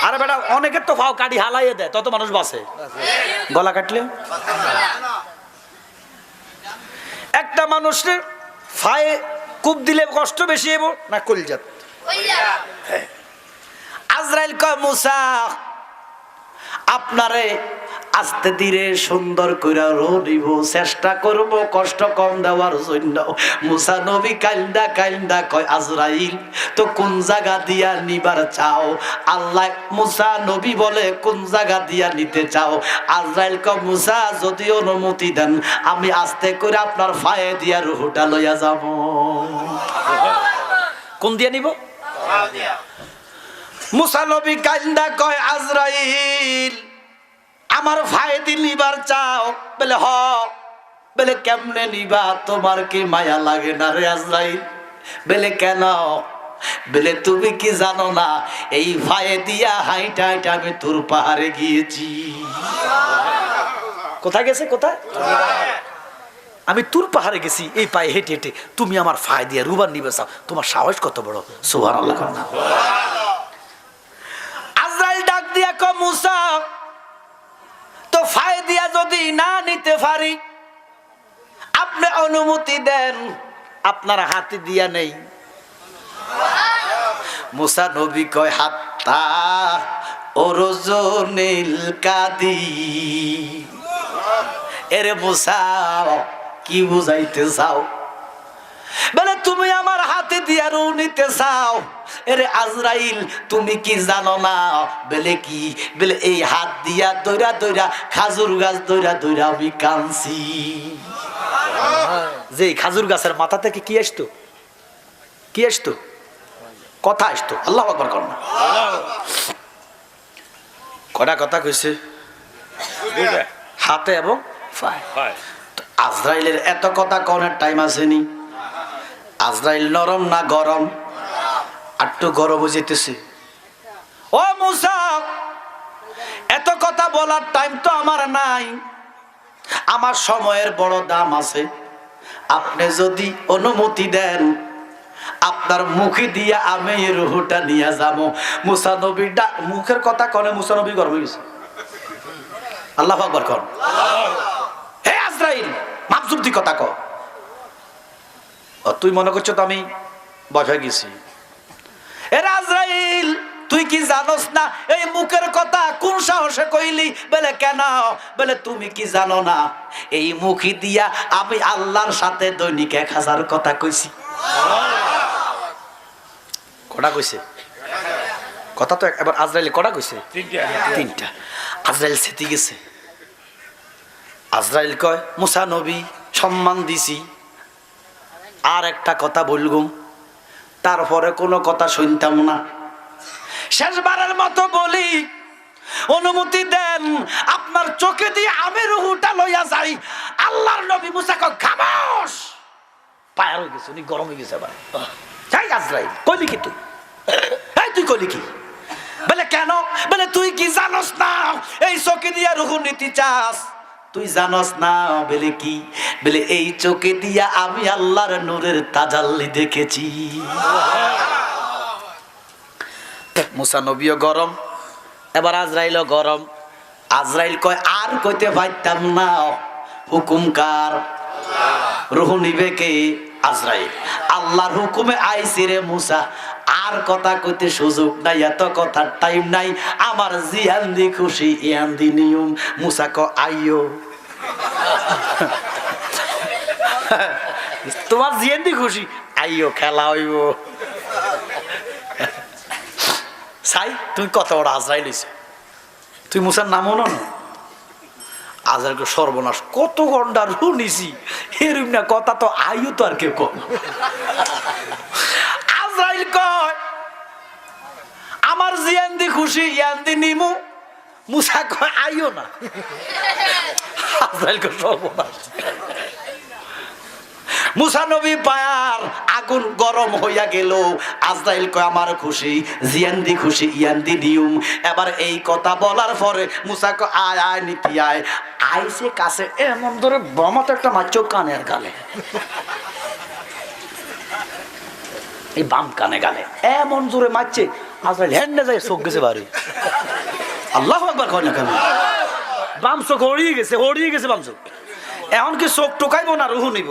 আরে বেটা অনেকের তো ফাও কাটি হালাইয়ে দেয়, তত মানুষ বাঁচে। গলা কাটলে একটা মানুষের ফায়ে কূপ দিলে কষ্ট বেশি হইব না কলজাত? আজরাইল কয় মুসা আপনারে আস্তে ধীরে সুন্দর কইরা রূহ দিব, চেষ্টা করব কষ্ট কম দেওয়ার জন্য। মুসা নবী কান্দা কান্দা কয় আজরাইল তো কোন জায়গা দিয়া নিবার চাও? আল্লাহ মুসা নবী বলে কোন জায়গা দিয়া নিতে চাও? আজরাইল কয় মুসা যদি অনুমতি দেন আমি আস্তে করে আপনার ফায়ে দিয়া রূহটা লইয়া যাব। কোন দিয়া নিব? মুসা নবী কান্দা কয় আজরাইল আমার ফায়দি নিবার চাও? বলে হ। বলে কেমনে নিবা, তোমার কি মায়া লাগে না রে আজরাইল? বলে কেন? বলে তুমি কি জানো না এই ফায়ে দিয়া হাইটা হাইটা আমি তোর পাহাড়ে গিয়েছি। কোথায় গেছে? কোথায়? আমি তুর পাহাড়ে গেছি এই পায়ে হেঁটে হেঁটে, তুমি আমার ফায়ে দিয়া রুবার নিবে চাও? তোমার সাহস কত বড়! সুবহানাল্লাহ। আজরাইল ডাক দিয়া কয় মুসা তো ফায়ে দিয়া যদি না নিতে পারি আপনি অনুমতি দেন, আপনার হাতে দিয়া নেই। মুসা নবী কয় হাত্তা ওরজনিল কাদি। এরে মুসা কি বুঝাইতে চাও? বলে তুমি আমার হাতে দিয়া রূহ নিতে চাও? এরে আজরাইল তুমি কি জানো না? বলে কি? বলে এই হাত দিয়া দইরা দইরা খাজুর গাছ দইরা দইরা আমি কাঁদছি। যে খাজুর গাছের মাথা থেকে কি আসতো? কি আসতো? কথা আসতো। আল্লাহু আকবার কর না। কটা কথা কইছে? হাতে এবং পায়ে। আজরাইলের এত কথা কনের টাইম আসেনি। আজরাইল নরম না গরম? একটু গরম যেতেছে। ও মুসা এত কথা বলার টাইম তো আমার নাই, আমার সময়ের বড় দাম আছে। আপনি যদি অনুমতি দেন আপনার মুখে দিয়া আমি রূহটা নিয়ে যাব। মুসা নবী মুখের কথা কনে মুসা নবী গর্ব হয়েছে। আল্লাহু আকবার কর। হে আজরাইল মাপজুবদি কথা ক। তুই মনে করছো তো আমি বসে গেছি? এ আজরাইল তুই কি জানোস না এই মুখের কথা কোন সাহসে কইলি? বলে কেন? বলে তুমি কি জানো না এই মুখি দিয়া আমি আল্লাহর সাথে দৈনিক 1000 কথা কইছি। কটা কইছে? কথা তো এবার আজরাইল কটা কইছে? তিনটা। আজরাইল সেটি গেছে। আজরাইল কয় মুসা নবী সম্মান দিছি, আর একটা কথা বলগুম, তারপরে কোনো কথা শুনতাম না। শেষবারের মতো বলি অনুমতি দেন আপনার চোখে দিয়ে আমি রুহুটা লইয়া যাই। আল্লাহর নবী মুসা কয় খামোশ, পায়ার হয়ে গেছে, উনি গরম হয়ে গেছে। আবার যাই আজরাইল, কইলি কি তুই? এই তুই কইলি কি? বলে কেন? বলে তুই কি জানোস না এই চোখে দিয়া রুহু নিতে চাস? তুই জানোস না? বলে কি? বলে এই চোখে দিয়া আমি আল্লাহর নূরের তাজাল্লি দেখেছি। মুসা নবীও গরম, এবার আজরাইলও গরম। আজরাইল কয় আর কইতে পারতাম না, হুকুম কার? রুহু নিবে কে? আজরাইল। আল্লাহর হুকুমে আইছি রে মুসা, আর কথা কইতে সুযোগ নাই, এত কথার টাইম নাই। আমার জিয়ান দি খুশি ইয়ান দি নিয়ম। মুসা ক আইও, তোমার জিয়ান দি খুশি আইও, খেলা হইব। সাই তুমি কত বড় আজরাইল হইছে, তুই মুসার নামও না। আজরাইল সর্বনাশ, কত ঘন্টা রু নিছি, এরকম না কথা তো আইও তো আর কেউ কম। আজরাইল কয় আমার জিয়ান দি খুশি ইয়ান দি নিমু। মুসা কয় আইও না। আজরাইল কয় সর্বনাশ। মুসা নবী পায়ার আগুন গরম হইয়া গেল। আজরাইল কয় আমার খুশি জিয়ান দি খুশি ইয়ান দি নিয়ম। এবার এই কথা বলার পরে মুসা কয় আয় আয় নীতি আয়। আইসে কাছে এমন ধরে বমাতে একটা মারছ কানের গালে, এই বাম কানে গালে এমন জোরে মারছে। আজরাইল হেন্ডে যায়, চোখ গেছে বাড়ি। আল্লাহু আকবার কয় না কেন? বাম চোখ হরিয়ে গেছে, হরিয়ে গেছে বাম চোখ। এখন কি চোখ টোকাইব না রুহু নিব?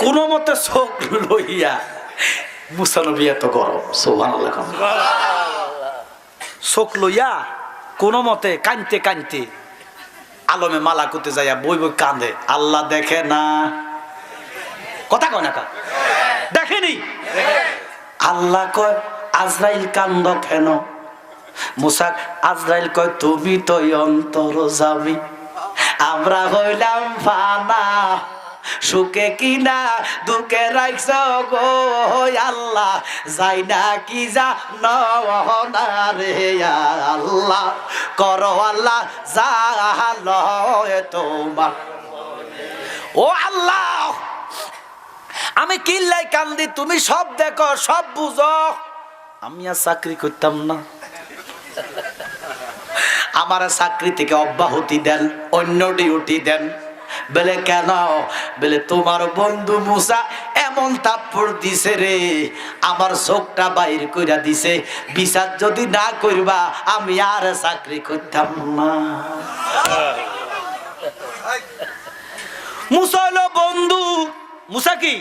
কোন মতে চোখ লইয়া মুসা নবী এত গরম, সুবহানাল্লাহ। চোখ লইয়া কোন মতে কানতে কানতে আলমে মালাকুতে যাইয়া বই বই কান্দে। আল্লাহ দেখে না? কথা কয় না কা? দেখেনি? আল্লাহ কয় আজরাইল কান্দ কেন? মুসা আজরাইল কয় তুমি তো অন্তর্যামী, আমরা হইলাম ফানা, সুখে কিনা দুঃখে রাখছ গো আল্লাহ, যাই না কি যা না রে আল্লাহ, করো আল্লাহ যা লয় তোমার। ও আল্লাহ, আমি কিল্লাই কান্দি, তুমি সব দেখো সব বুঝো। আমি আর চাকরি করতাম না, আমার চাকরি থেকে অব্যাহতি দেন, অন্য ডিউটি দেন। বলে কেন? বলে তোমার বন্ধু মুসা এমন থাপ্পড় দিছে রে, আমার চোখটা বাইর কইরা দিছে। বিচার যদি না করবা আমি আর চাকরি করতাম না। মুসা হলো বন্ধু। মুসা কি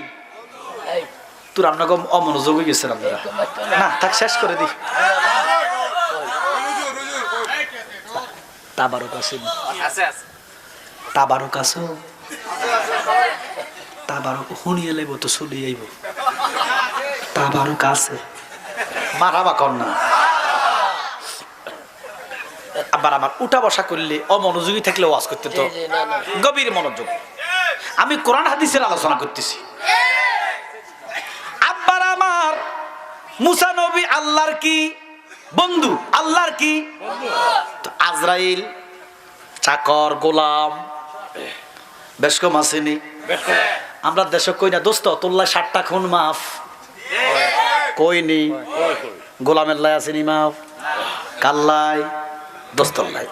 তোর আপনাকে অমনোযোগ হয়ে গেছে? না থাক, শেষ করে দি। তাবারক আছে, তাবারক আছে, তাবারক শুনিয়ে লাইব তো চলি আইব। তাবারক আছে, মারাবা কর না। আবার আমার উঠা বসা করলে অমনোযোগী থাকলে ওয়াজ করতে তো গভীর মনোযোগ। আমি কোরআন হাদিসের আলোচনা করতেছি। আব্বার আমার মুসা নবী আল্লাহর কি বন্ধু, আল্লাহর কি আজরাইল চাকর গোলাম, বেশ কম আসেনি? আমরা দেশ কই না দোস্ত তোল্লা 60টা খুন মাফ কইনি, গোলামের লাই আসেনি মাফ, কাল্লাই দোস্তল্লাই।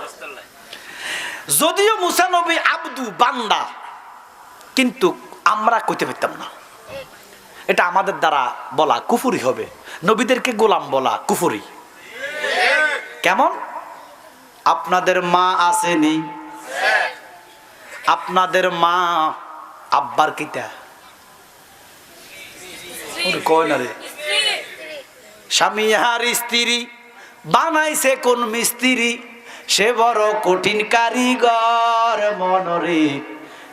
যদিও মুসা নবী আব্দু বান্দা, কিন্তু আমরা কইতে পারতাম না। এটা আমাদের দ্বারা বলা কুফুরি হবে। নবীদেরকে গোলাম বলা কুফুরি। কেমন? আপনাদের মা আসেনি? আপনাদের মা আব্বার কিতা কয় না রে? স্বামী আর স্ত্রী বানাইছে কোন মিস্ত্রি, সে বড় কঠিন কারিগর মনরে,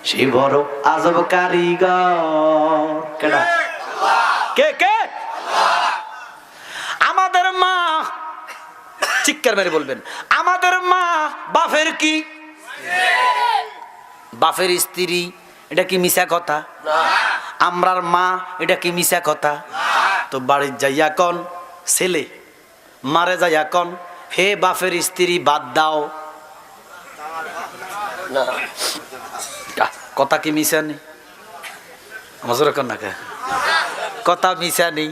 সে বড় আজব কারিগর। কেডা? কে কে? আমাদের মা, চিৎকার মেরে বলবেন, আমাদের মা বাপের কি? বাপের স্ত্রী, এটা কি মিছা কথা? আমরার মা, এটা কি মিছা কথা? তো বাড়ির যাইয়া কন ছেলে, মারে যাইয়া কন হে বাপের স্ত্রী বাদ দাও। না কথা কি মিশা নেই? মজুর কর না কে? কথা মিশা নেই,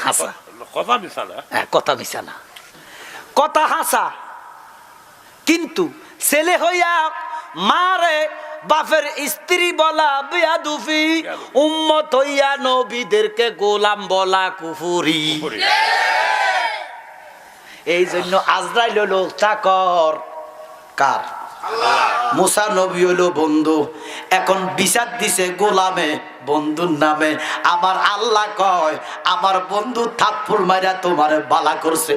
হাসা। কথা মিশা না। হ্যাঁ, কথা মিশা না, কথা হাসা। কিন্তু ছেলে হইয়া মারে বাপের স্ত্রী বলা বেয়াদুফি, উম্মত হইয়া নবীদেরকে গোলাম বলা কুফুরি। এই জন্য আজরাইল হলো চাকর কার? মুসা নবী হলো বন্ধু। এখন বিচার দিছে গোলামে বন্ধুর নামে। আমার আল্লাহ কয় আমার বন্ধু থাপ্পড় মাইরা তোমার বালা করছে।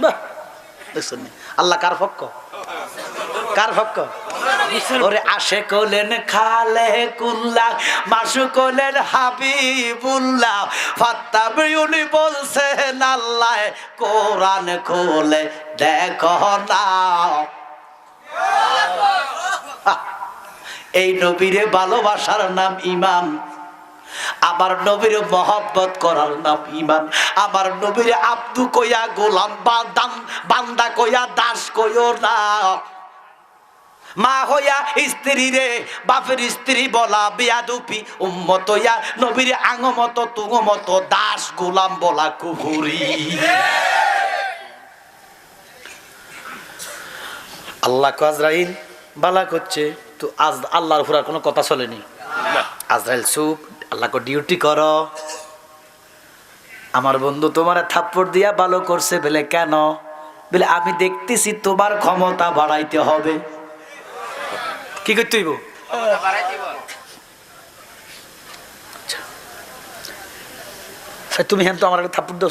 বাহ, দেখছেন নি? আল্লাহ কার পক্ষ? কার পক্ষ? ওরে আশে কলেন খালে কুল্লা, মাসু কলেন হাবিবুল্লাহ, ফাত্তাবিউনি বলছেন আল্লাহ কোরআন খোলে দেখো না। এই নবীরে ভালোবাসার নাম ঈমান। আমার নবীর মহব্বত করার নাম ঈমান। আমার নবীর আব্দু কইয়া গোলাম বান্দা কইয়া দাস কইও না। মা হইয়া স্ত্রী রে বাপের স্ত্রী বলা বেয়াদুপি, উম্মত হইয়া নবীর আঙ্গমত তুঙ্গমত দাস গোলাম বলা কুফুরি। আল্লাহ আজরাইল বালা করছে তো আজ আল্লাহর উপর আর কোনো কথা চলেনি। আজরাইল চুপ, আল্লাহকে ডিউটি করো। আমার বন্ধু তোমার থাপ্পড় দিয়া ভালো করছে বলে কেন? বলে আমি দেখতেছি তোমার ক্ষমতা বাড়াইতে হবে। কি করতে হইব? তুমি হ্যাঁ তো আমার একটা থাপ্পড় দাও,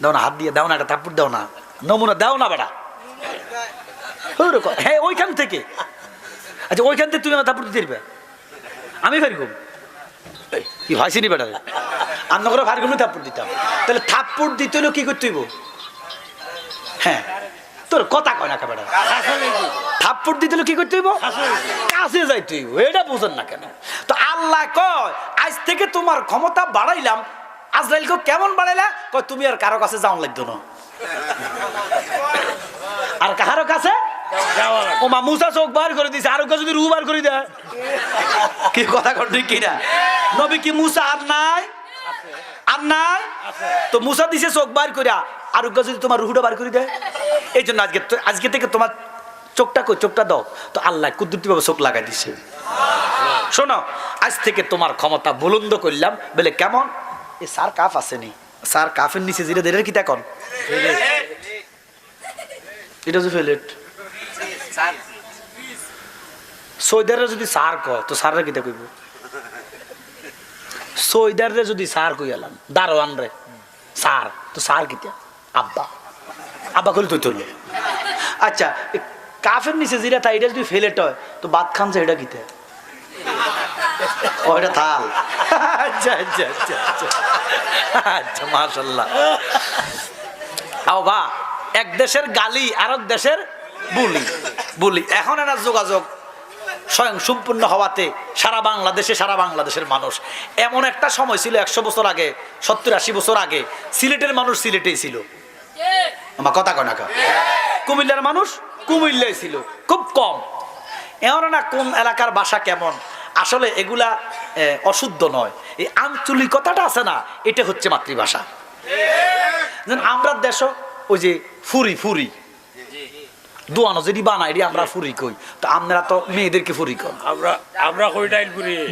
দাও না, হাত দিয়ে দাও না, একটা থাপ্পড় দাও না, নমুনা দাও না বেটা। হ্যাঁ ওইখান থেকে, আচ্ছা ওইখান থেকে তুমি আমার থাপ্পড় দিতে পারবে, আমি ফেরি কম কি হয়েছিনি বেটা, আমরা করে ভার কমে থাপ্পড় দিতাম। তাহলে থাপ্পড় দিতে হলেও কি করতে হইব? হ্যাঁ তোর কথা কয় না বেটা, থাপ্পড় দিতে হলে কি করতে হইব? কাছে যাইতে হইব। এটা বুঝেন না কেন? তো আল্লাহ কয় আজ থেকে তোমার ক্ষমতা বাড়াইলাম। আজরাইলকে কেমন বাড়াইলা? কয় তুমি আর কারো কাছে যাওয়া লাগতো না। আর কারো কাছে ও মা মুসা চোখ বার করে দিছে, আর যদি রু বার করে দেয় কি কথা কর ঠিক কিনা? নবী কি মুসা আর নাই? আর নাই তো মুসা দিছে চোখ বার করিয়া, আর যদি তোমার রুহুটা বার করে দেয়। এই জন্য আজকে থেকে তোমার চোখটা কই, চোখটা দাও। তো আল্লাহ কুদরতি ভাবে চোখ লাগাই দিছে। শোনো আজ থেকে তোমার ক্ষমতা বুলন্দ করলাম। বলে কেমন? এই সার কাফ আসেনি, সার কাফের নিচে জিরে দেরের কি দেখুন, এটা হচ্ছে ফেলেট। সৈদারে যদি সার কয় তো সাররা কিতা কইব? সৈদারে যদি সার কই এলাম দারোয়ান রে সার, তো সার কিতা? আব্বা, আব্বা কইলে তুই তুললো। আচ্ছা কাফের নিচে জিরা তাই এটা যদি ফেলেট হয় তো বাদ খান যে এটা কিতা? ও এটা থাল। আচ্ছা আচ্ছা আচ্ছা আচ্ছা আচ্ছা মাশাআল্লাহ। আও বা এক দেশের গালি আর এক দেশের বুলি, বুলি এখন এনার যোগাযোগ স্বয়ং সম্পূর্ণ হওয়াতে সারা বাংলাদেশের মানুষ। এমন একটা সময় ছিল 100 বছর আগে, 70-80 বছর আগে সিলেটের মানুষ সিলেটেই ছিল। আমার কথা কয় না কা? কুমিল্লার মানুষ কুমিল্লায় ছিল, খুব কম। এমন না কোন এলাকার ভাষা কেমন, আসলে এগুলা অশুদ্ধ নয়। এই আঞ্চলিকতাটা আছে না, এটা হচ্ছে মাতৃভাষা। আমরা দেশ ওই যে ফুরি দোয়ানো যদি বানাই আমরা ফুরি কই, তো আপনারা তো মেয়েদেরকে ফুরি কন, আমরা কই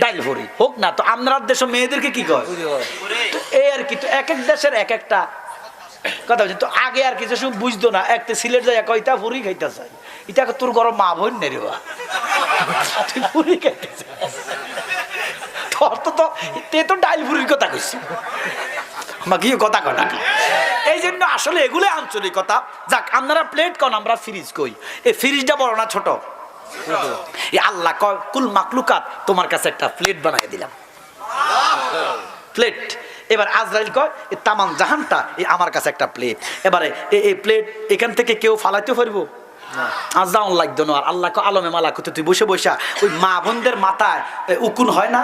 ডাইল ফুরি হোক না। তো আপনার দেশে মেয়েদেরকে কি কয়? তো এই আর কি, তো এক এক দেশের এক একটা কথা বলছে। তো আগে আর কিছু সব বুঝতো না, একটা সিলেট যায় কয়টা ফুরি খাইতে চাই, এটা তোর গরম মা বোন নেই রে বা, তুই ফুরি খাইতে চাই, তোর তো তে তো ডাইল ফুরির কথা কইছি, আমাকে কথা কয় না। এই জন্য আসলে এগুলো আঞ্চলিকতা। যাক আপনারা প্লেট কন, আমরা ফ্রিজ কই। এই ফ্রিজটা বড় না ছোট? এই আল্লাহ কয় কুল মাকলুকাত তোমার কাছে একটা প্লেট বানাই দিলাম, প্লেট। এবার আজরাইল কয় এই তামাম জাহানটা এই আমার কাছে একটা প্লেট। এবারে এই প্লেট এখান থেকে কেউ ফালাইতে পারবো? আর যাওয়ান লাগতো না। আর আল্লাহ আলমে মালা করতে তুই বসে বসা ওই মা বোনদের মাথায় উকুন হয় না?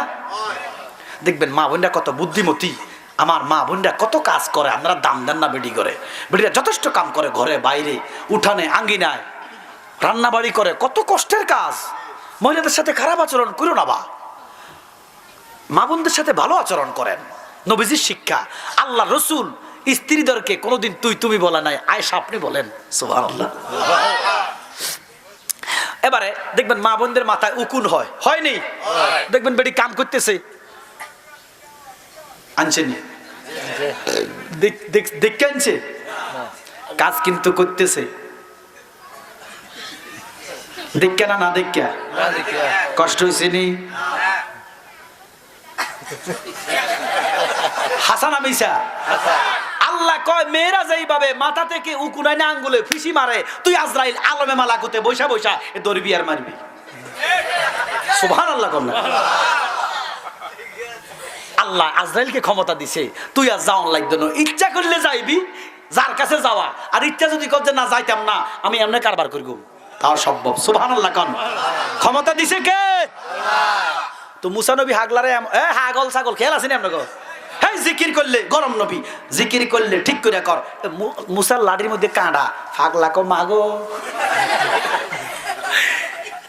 দেখবেন মা বোনরা কত বুদ্ধিমতী। আমার মা বোনরা কত কাজ করে, আপনারা দাম দেন না বেডি করে। বেডিরা যথেষ্ট কাম করে, ঘরে বাইরে উঠানে আঙ্গিনায় রান্না বাড়ি করে, কত কষ্টের কাজ। মহিলাদের সাথে খারাপ আচরণ করো না, বা মা বোনদের সাথে ভালো আচরণ করেন। নবীজির শিক্ষা। আল্লাহ রসুল স্ত্রীদেরকে কোনোদিন তুই তুমি বলা নাই, আয়েশা আপনি বলেন। সুবহানাল্লাহ। এবারে দেখবেন মা বোনদের মাথায় উকুন হয়নি? দেখবেন বেডি কাম করতেছে, আনছেন দেখে আনছে, কাজ কিন্তু করতেছে, দেখে না দেখে কষ্ট হয়েছে নি? হাসান আমিসা আল্লাহ কয় মেয়েরা যেইভাবে মাথা থেকে উকুনাই না আঙ্গুলে ফিসি মারে, তুই আজরাইল আলমে মালাকুতে বৈশা বৈশা এ দরবি আর মারবি। সুবহানাল্লাহ। আল্লাহ আজরাইলকে ক্ষমতা দিছে, তুই আর যাওয়ান লাগবে না, ইচ্ছা করলে যাইবি যার কাছে যাওয়া, আর ইচ্ছা যদি করছে না যাইতাম না আমি এমনি কারবার করব, তাও সম্ভব। সুবহানাল্লাহ। কোন ক্ষমতা দিছে কে? তো মুসা নবী হাগলারে হাগল ছাগল খেয়াল আছে না আপনাকে? হ্যাঁ, জিকির করলে গরম নবী, জিকির করলে ঠিক করে কর। মুসার লাঠির মধ্যে কাঁড়া, ফাগলা কো মাগো।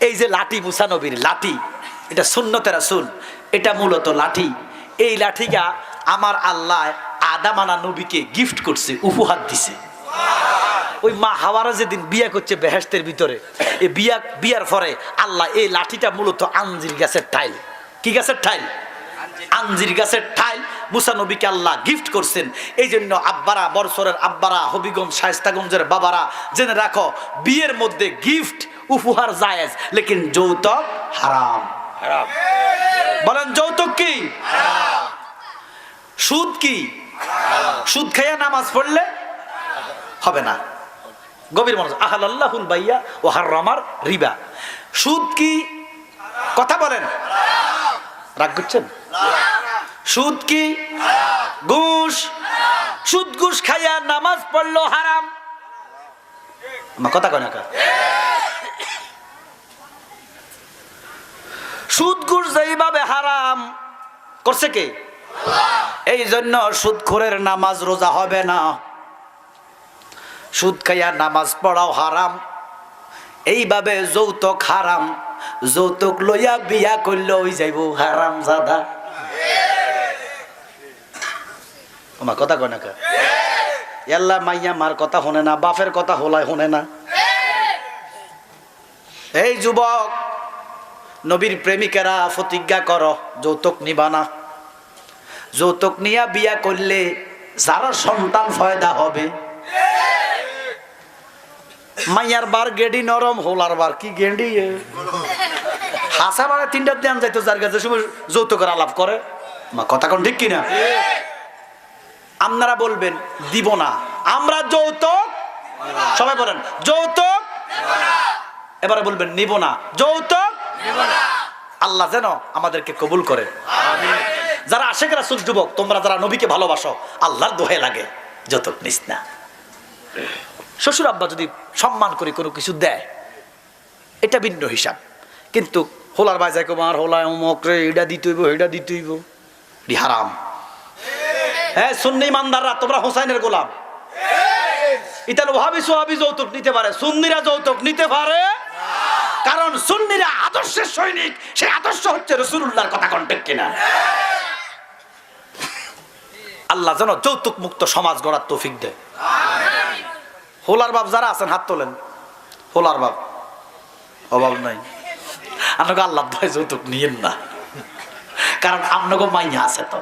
এই যে লাঠি, মুসা নবীর লাঠি, এটা সুন্নতে রাসূল, এটা মূলত লাঠি। এই লাঠিটা আমার আল্লাহ আদামানা নবীকে গিফট করছে, উপহার দিছে। ওই মা হাওয়ারা যেদিন বিয়া করছে বেহেশতের ভিতরে, এই বিয়ার পরে আল্লাহ এই লাঠিটা মূলত আঞ্জির গাছের টাইল। কি গাছের টাইল? আঞ্জির গাছের টাইল মুসা নবীকে আল্লাহ গিফট করছেন। এই জন্য আব্বারা, বরসরের আব্বারা, হবিগঞ্জ শায়েস্তাগঞ্জের বাবারা জেনে রাখো, বিয়ের মধ্যে গিফট উপহার জায়েজ, লেকিন যৌতুক হারাম। বলেন যৌতুক কি? সুদ কি? সুদ খাইয়া নামাজ পড়লে হবে না। গভীর মনোযোগ। আহাল্লাহুল বাইয়া ও হারামার রিবা। সুদ কি? কথা বলেন, রাগ করছেন? সুদ কি? ঘুষ। সুদ ঘুষ খাইয়া নামাজ পড়লো হারাম। আমার কথা কয় না কা? সুদ ঘুষ যেইভাবে হারাম করছে কে? এই জন্য সুদখোরের নামাজ রোজা হবে না। সুদ খাইয়া নামাজ পড়াও হারাম। এইভাবে যৌতুক হারাম। যৌতুক লইয়া বিয়া করলে ওই যাইব হারাম জাদা। আমার কথা কয় না কা? আল্লাহ মাইয়া মার কথা শোনে না, বাপের কথা হোলায় শোনে না। এই যুবক, নবীর প্রেমিকেরা প্রতিজ্ঞা করো যৌতুক নিবা না। যৌতুক নিয়া বিয়া করলে যারা সন্তান ফয়দা হবে। মাইয়ার বার গেডি নরম, হোলার বার কি গেন্ডি। হাসা বারে তিনটা দেন যাইতো যার কাছে সময় যৌতুকের আলাপ করে। মা কথা কোন ঠিক কিনা? আপনারা বলবেন দিব না, আমরা যৌতুক, সবাই বলেন যৌতুক। এবারে বলবেন নিব না, যৌতুক। আল্লাহ যেন আমাদেরকে কবুল করে। যারা আশেক রাসূল যুবক, তোমরা যারা নবীকে ভালোবাসো, আল্লাহর দোহাই লাগে যৌতুক নিস না। শ্বশুর আব্বা যদি সম্মান করে কোনো কিছু দেয়, এটা ভিন্ন হিসাব। কিন্তু হোলার বাজায় কুমার হোলায় অমুক রে, এটা দিতেইব, এটা দিতেইব, হারাম। হ্যাঁ, সুন্নি ইমানদাররা তোমরা হোসাইনের গোলাম। ইতাল ওয়াহাবি সোহাবি যৌতুক নিতে পারে, সুন্নিরা যৌতুক নিতে পারে। কারণ সুন্নিরা আদর্শের সৈনিক, সেই আদর্শ হচ্ছে রাসূলুল্লাহর কথা। কন্টেক্ট কিনা? আল্লাহ যেন যৌতুক মুক্ত সমাজ গড়ার তৌফিক দেয়। হোলার বাপ যারা আছেন হাত তোলেন। হোলার বাপ অভাব নাই, আপনাকে আল্লাহ দয় যৌতুক নিয়েন না, কারণ আপনাকে মাইয়া আছে। তো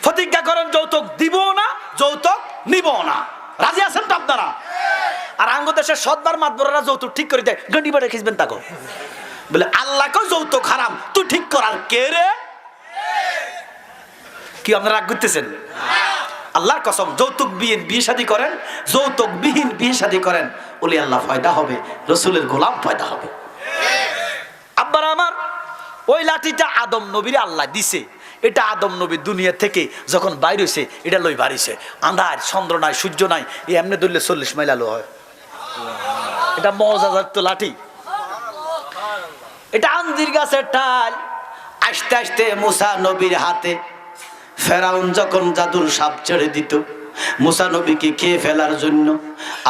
প্রতিজ্ঞা করেন যৌতুক দিব না, যৌতুক নিব না। রাজি আছেন তো আপনারা? আর আঙ্গ দেশের সদবার মাতবরেরা যৌতুক ঠিক করে দেয়, গন্ডি বাড়ে খিচবেন তাকে বলে আল্লাহকে যৌতুক হারাম, তুই ঠিক করার কে রে? কি আপনারা রাগ করতেছেন? আল্লাহর কসম, যৌতুক বিহীন বিয়ে শাদী করেন, যৌতুক বিহীন বিয়ে শাদী করেন, ওলি আল্লাহ ফায়দা হবে, রসুলের গোলাম ফায়দা হবে। আব্বারা আমার, ওই লাঠিটা আদম নবীর আল্লাহ দিছে। এটা আদম নবী দুনিয়া থেকে যখন বাইর হয়েছে, এটা লই বাড়িছে। আন্ধার, চন্দ্র নাই, সূর্য নাই, এই এমনি ধরলে 40 মাইল আলো হয়। এটা মজাদার তো লাঠি। এটা আঞ্জির গাছের ঠাল। আস্তে আস্তে মুসা নবীর হাতে ফেরাউন যখন জাদুর সাপ ছেড়ে দিত মুসা নবীকে খেয়ে ফেলার জন্য,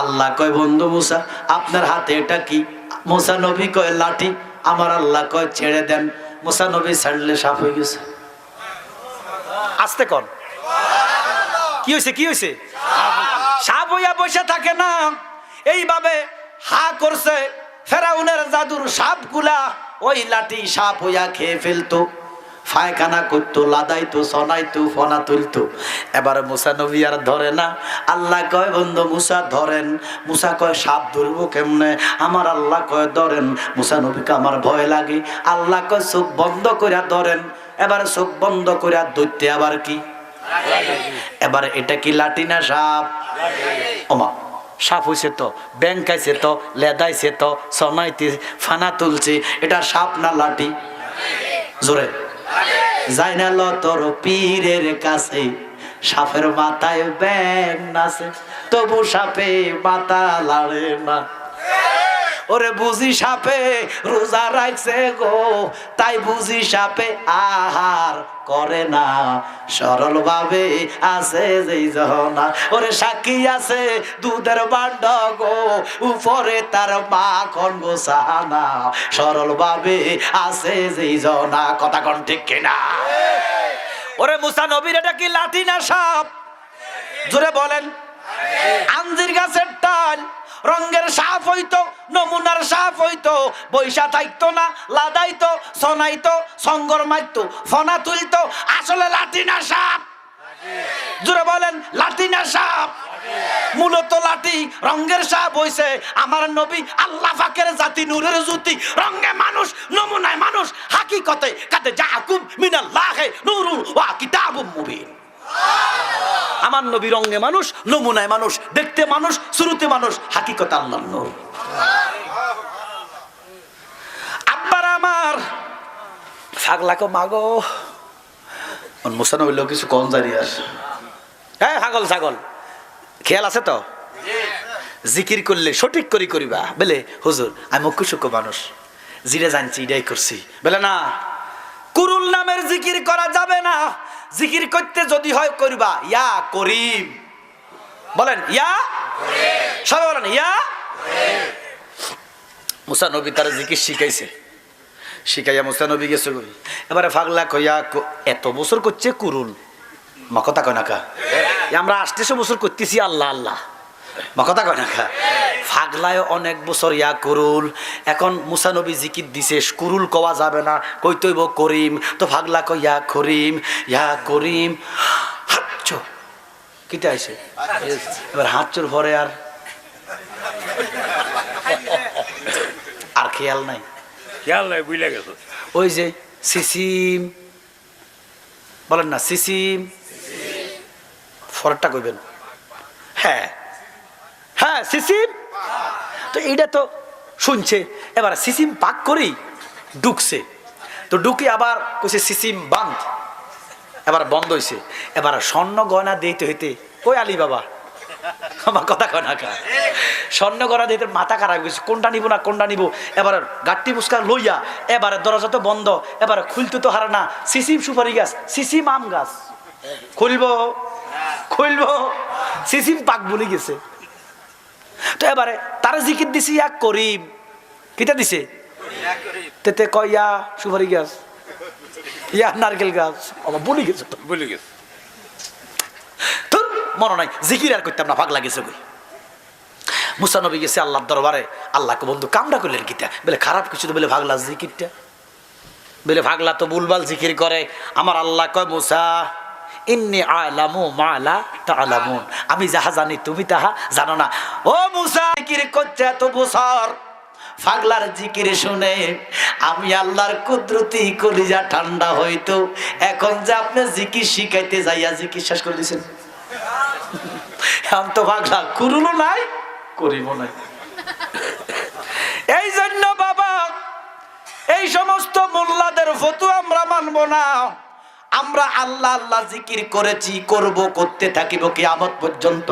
আল্লাহ কয় বন্ধু মুসা আপনার হাতে এটা কি? মুসা নবী কয় লাঠি। আমার আল্লাহ কয় ছেড়ে দেন। মুসা নবী ছাড়লে সাপ হয়ে গেছে। আস্তে কন, কি হয়েছে? কি হয়েছে? সাপ হইয়া বসে থাকে না, এইভাবে হা করছে। ফেরাউনের জাদুর সাপগুলা ওই লাঠি সাপ হইয়া খেয়ে ফেলতো, পায়খানা করতো, লাদাইতো, সনাইতো, ফনা তুলতো। এবার মুসা নবী আর ধরে না। আল্লাহ কয় বন্ধু মুসা ধরেন। মুসা কয় সাপ ধরবো কেমনে? আমার আল্লাহ কয় ধরেন। মুসা নবীকে আমার ভয় লাগে। আল্লাহ কয় চোখ বন্ধ করিয়া ধরেন। এবার চোখ বন্ধ করিয়া ধরতে আবার কি? এবার এটা কি লাঠি না সাপ? ওমা সাপ হয়েছে তো, ব্যাং খাইছে তো, লেদাইছে তো, সনাইতে ফানা তুলছে, এটা সাপ না লাঠি? জোরে যাই না ল তোর পীরের কাছে, সাপের মাথায় ব্যাং নাচে, তবু সাপে মাথা লাড়ে না। ওরে বুঝি সাপে রোজা রাখছে গো, তাই বুঝি সাপে আহার করে না, সরল ভাবে আছে যেই জনা। ওরে সাক্ষী আছে দুধের বান্ড গো, উপরে তার মাখন গোছানা, সরল ভাবে আছে যেই জনা। কথা কোন ঠিক কিনা? ওরে মুসা নবীর এটা কি লাঠি না সাপ? জোরে বলেন। আঞ্জির গাছের টাল রঙের সাপ হইতো, নমুনার সাপ হইতো, বৈশা থাকতো না, লাদাইতো, সনাইতো, সঙ্গর মারতো, ফনা তুলতো, আসলে লাঠি না সাপ? জোরে বলেন, লাঠি না সাপ? মূলত লাঠি রঙের সাপ হইছে আমার নবী আল্লাহ পাকের জাতি, নূরের জ্যোতি, রঙে মানুষ, নমুনায় মানুষ, হাকিকতে কাতে জাকুম মিনাল্লাহি নূরুন ওয়া কিতাবুম মুবিন। আমার নবী রঙে মানুষ, নমুনায় মানুষ, দেখতে মানুষ, শুরুতে মানুষ, হাকিকত আল্লাহর নূর। আব্বার আমার ছাগলাকে মাগো মুসা নবী লোক কিছু কম জানি আর। হ্যাঁ ছাগল ছাগল খেয়াল আছে তো? জিকির করলে সঠিক করি করিবা। বলে হুজুর আমি মুখ্য মানুষ, জিরে জানছি এটাই করছি। বলে না, কুরুল নামের জিকির করা যাবে না। জিকির করতে যদি হয় করবা ইয়া করিম। বলেন ইয়া, সবাই বলেন ইয়া। মুসা নবী তার জিকির শিখাইছে, শিখাইয়া মুসা নবী গেছে। এবারে ফাগলা কইয়া এত বছর করছে কুরুল, মা কথা কয় না কা? আমরা 800 বছর করতেছি আল্লাহ আল্লাহ, মা কথা কয় না কা? ফাগলায় অনেক বছর ইয়া কুরুল। এখন মুসা নবী জিকির দিছে, কুরুল কওয়া যাবে না, কইতইব করিম। তো ফাগলা কয় ইয়া করিম, ইয়া করিম। হাচ্ছ কিটা আইছে এবার হাচ্চুর ভরে আর খেয়াল নাই, খেয়াল নাই, বুঝলে গেছে। ওই যে সিসিম বলেন না, সিসিম ফরটা কইবেন। হ্যাঁ হ্যাঁ সিসিম। তো এইটা তো শুনছে, এবার সিসিম পাক করেই ঢুকছে। তো ঢুকে আবার কইছে সিসিম বান্ধ, এবার বন্ধ হইছে। এবার স্বর্ণ গয়না দিতে হইতে কই আলী বাবা আমার কথা কয় না কা? স্বর্ণ গয়না দিতে মাথা খারাপ গেছে, কোনটা নিব না কোনটা নিব। এবার গাঠটি পুস্কার লইয়া এবারে দরজা তো বন্ধ, এবারে খুলতে তো হারে না। সিসিম সুপারি গাছ, সিসিম আম গাছ, খুলবো খুলবো, সিসিম পাক বলে গেছে। তো এবারে তারা জিকির দিছি ইয়া করিম, কিটা দিছে তেতে কয় ইয়া সুপারি গাছ, ইয়া নারকেল গাছ, আমার বলি গেছে তো, বলে গেছে। তোর মনে নাই জিকির আর করতাম না, ভাগ লাগেছে কই। মুসা নবী গেছে আল্লাহর দরবারে, আল্লাহকে বন্ধু কামড়া করলেন কিটা? বলে খারাপ কিছু তো, বলে ভাগলা জিকিরটা। বলে ভাগলা তো বুলবাল জিকির করে। আমার আল্লাহ কয় মুসা ইন্নী আলামু মা লা তা'লামুন, আমি যাহা জানি তুমি তাহা জানো না। ও মুসা জিকির করছে এত বছর, পাগলার জিকির শুনে আমি আল্লাহর কুদরতি কলিজা ঠান্ডা হইতো। এখন যে আপনি জিকির শিখাইতে যাইয়া জিকির শেষ করে দিয়েছেন। আমি তো পাগলা কুরুলও নাই করিব নাই। এই জন্য বাবা এই সমস্ত মোল্লাদের ফতোয়া আমরা মানব না। আমরা আল্লাহ আল্লাহ জিকির করেছি, করব, করতে থাকিব কিয়ামত পর্যন্ত।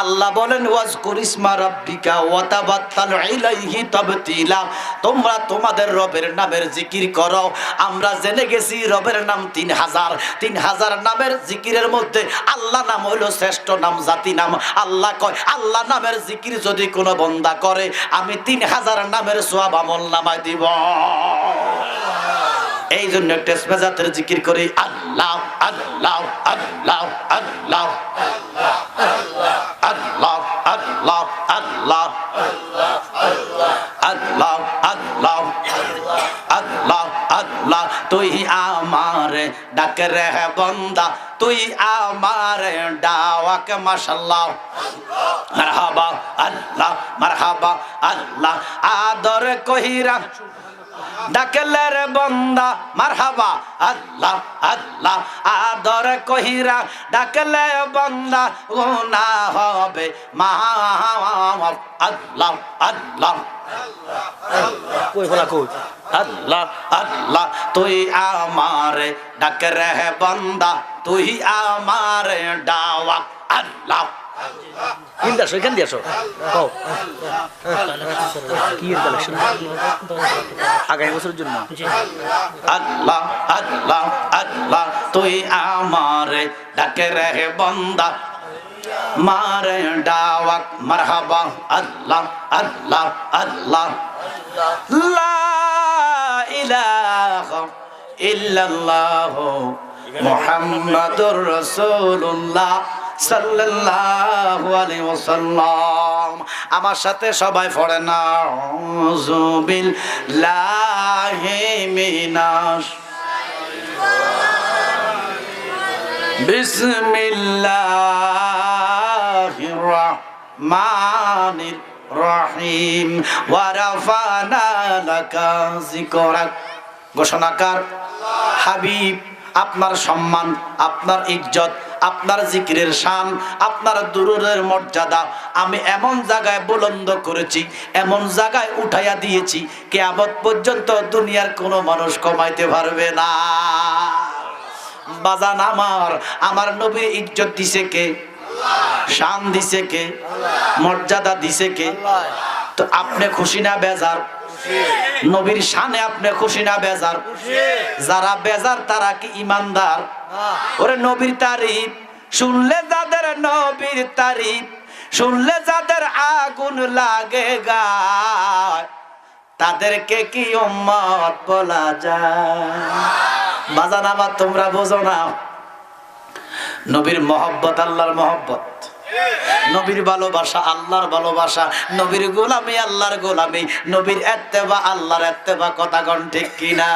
আল্লাহ বলেন ওয়াজকুর ইসমা রাব্বিকা ওয়া তাবাত্তাল ইলাইহি তাবতিলা, তোমরা তোমাদের রবের নামের জিকির করো। আমরা জেনে গেছি রবের নাম 3000 নামের জিকিরের মধ্যে আল্লাহ নাম হলো শ্রেষ্ঠ নাম, জাতি নাম। আল্লাহ কয় আল্লাহ নামের জিকির যদি কোনো বান্দা করে আমি 3000 নামের সওয়াব আমলনামায় দিব। এই জন্য একটা ইসমাজাতের জিকির করি, আল্লাহ আল্লাহ আল্লাহ আল্লাহ আল্লাহ আল্লাহ আল্লাহ আল্লাহ আল্লাহ আল্লাহ আল্লাহ। তুই আমারে ডাকে রে বান্দা, তুই আমারে ডাওয়াক মাশাআল্লাহ। মারহাবা আল্লাহ, মারহাবা আল্লাহ। আদর কহিরা ডাকলে রে বান্দা, মারহাবা আল্লাহ আল্লাহ। আদর কহিরা ডাকলে বান্দা, গুনাহ হবে মাফ। আল্লাহ আল্লাহ কই বলা কই আল্লাহ আল্লাহ। তুই আমারে ডাকে রে বান্দা, তুই আমারে ডাওয়া। আল্লাহ আগামী বছরের জন্য আল্লাহ আল্লাহ আল্লাহ। তুই আমারে ডাকে রে বান্দা, মারে ডাওয়াক। মারহাবা আল্লাহ আল্লাহ আল্লাহ। লা ইলাহা ইল্লাল্লাহ মুহাম্মাদুর রাসূলুল্লাহ সাল্লাল্লাহু আলাইহি ওয়াসাল্লাম। আমার সাথে সবাই পড়ে না, আউযু বিল্লাহি মিনাশ বিসমিল্লাহির রাহমানির রহিম ওয়া রাফা'না লাকা যিকরাক। ঘোষণাকার হাবিব, আপনার সম্মান, আপনার ইজ্জত, আপনার জিকিরের শান, আপনার দুরুদের মর্যাদা আমি এমন জায়গায় বুলন্দ করেছি, এমন জায়গায় উঠাইয়া দিয়েছি, কিয়ামত পর্যন্ত দুনিয়ার কোনো মানুষ কমাইতে পারবে না। বাজান আমার নবীর ইজ্জত দিছে কে? শান দিছে কে? মর্যাদা দিছে কে? তো আপনি খুশি না বেজার? নবীর শানে আপনি খুশি না বেজার? যারা বেজার তারা কি ইমানদার? ওরে নবীর তারিফ শুনলে যাদের, নবীর তারিফ শুনলে যাদের আগুন লাগে গায়, তাদেরকে কি উম্মত বলা যায়? বাজান আমার তোমরা বোঝো না, নবীর মহব্বত আল্লাহর মহব্বত, নবীর ভালোবাসা আল্লাহর ভালোবাসা, নবীর গোলামি আল্লাহর গোলামি, নবীর ইত্তেবা আল্লাহর ইত্তেবা। কথা কোন ঠিক কিনা?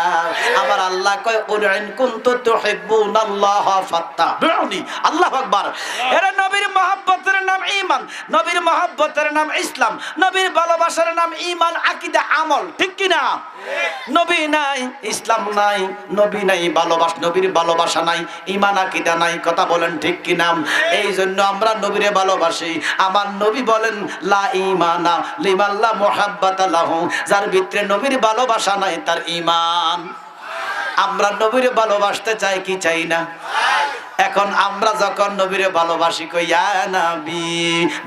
আমার আল্লাহ কয় কুল ইন কুনতুম তুহিব্বুনাল্লাহ ফাত্তাবিউনি। আল্লাহু আকবার। এরা নবীর মহব্বতের নাম ঈমান, নবীর মহব্বতের নাম ইসলাম, নবীর ভালোবাসার নাম ঈমান, আকীদা, আমল। ঠিক কিনা? নবী নাই, ইসলাম নাই, নবী নাই, ভালোবাসা, নবীর ভালোবাসা নাই, ঈমান আকীদা নাই। কথা বলেন ঠিক কিনা? এই জন্য আমরা নবীরে ভালোবাসি। আমার নবী বলেন লা ঈমানা লিমান লা মুহাব্বাতা লাহু, যার ভিতরে নবীর ভালোবাসা নাই তার ঈমান। আমরা নবীরে ভালোবাসতে চাই কি চাই না? এখন আমরা যখন নবীরে ভালোবাসি কই ইয়া নবী,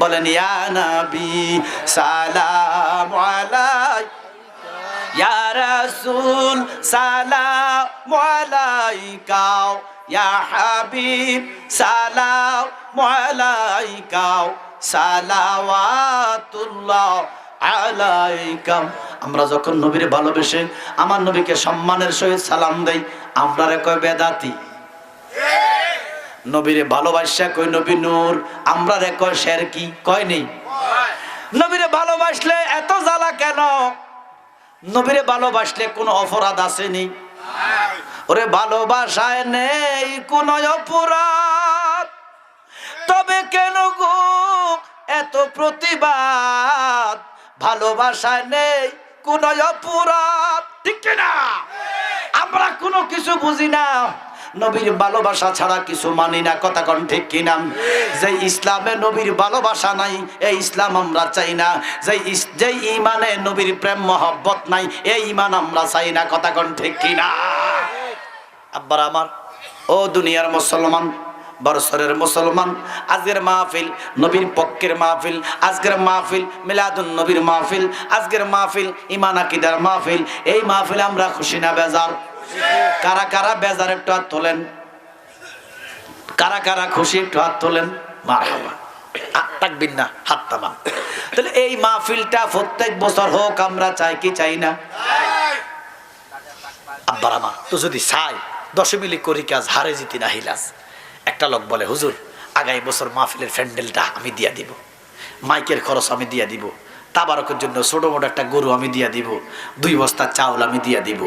বলেন ইয়া নবী সালামু আলাইকা, ইয়া রাসূল সালামু আলাইকা, ইয়া হাবিব সালামু আলাইকা, সালাওয়াতুল্লাহ আলাইকা। আমরা যখন নবীরে ভালোবেসে আমার নবীকে সম্মানের সহিত সালাম দেই, আমরা কয় বেদাতি। নবীরে ভালোবাসা কই নবী নূর, আমরা কয় শিরকি। কয় নেই? নবীরে ভালোবাসলে এত জ্বালা কেন? নবীরে ভালোবাসলে কোনো অপরাধ আসেনি? ওরে ভালোবাসায় নেই কোনো অপরাধ, তবে কেন গো এত প্রতিবাদ? ভালোবাসায় নেই কোনো অপরাধ। ঠিক কিনা? আমরা কোনো কিছু বুঝি না, নবীর ভালোবাসা ছাড়া কিছু মানি না। কথা কোন ঠিক কিনা? যে ইসলামে নবীর ভালোবাসা নাই, এই ইসলাম আমরা চাই না। যে ঈমানে নবীর প্রেম মহব্বত নাই, এই ঈমান আমরা চাই না। কথা কোন ঠিক কিনা? আব্বার আমার, ও দুনিয়ার মুসলমান, বরসরের মুসলমান, আজকের মাহফিল নবীর পক্ষের মাহফিল, আজকের মাহফিল মিলাদুন নবীর মাহফিল, আজকের মাহফিল ঈমান আকীদার মাহফিল। এই মাহফিলে আমরা খুশি না বেজার? কারা কারা বেজার একটু হাত তোলেন, কারা কারা খুশি একটু হাত তোলেন। মারহাবা, হাত থাকবেন না, হাত তামাম। তাহলে এই মাহফিলটা প্রত্যেক বছর হোক, আমরা চাই কি চাই না? আব্বার আমার তো যদি চাই 10 মিলি করি কাজ, হারে জিতি না হিলাস। একটা লোক বলে, হুজুর আগামী বছর মাহফিলের প্যান্ডেলটা আমি দিয়া দিব, মাইকের খরচ আমি দিয়া দিব, তাবারকের জন্য ছোট মোটো একটা গরু আমি দিয়া দিব, 2 বস্তা চাউল আমি দিয়া দিব।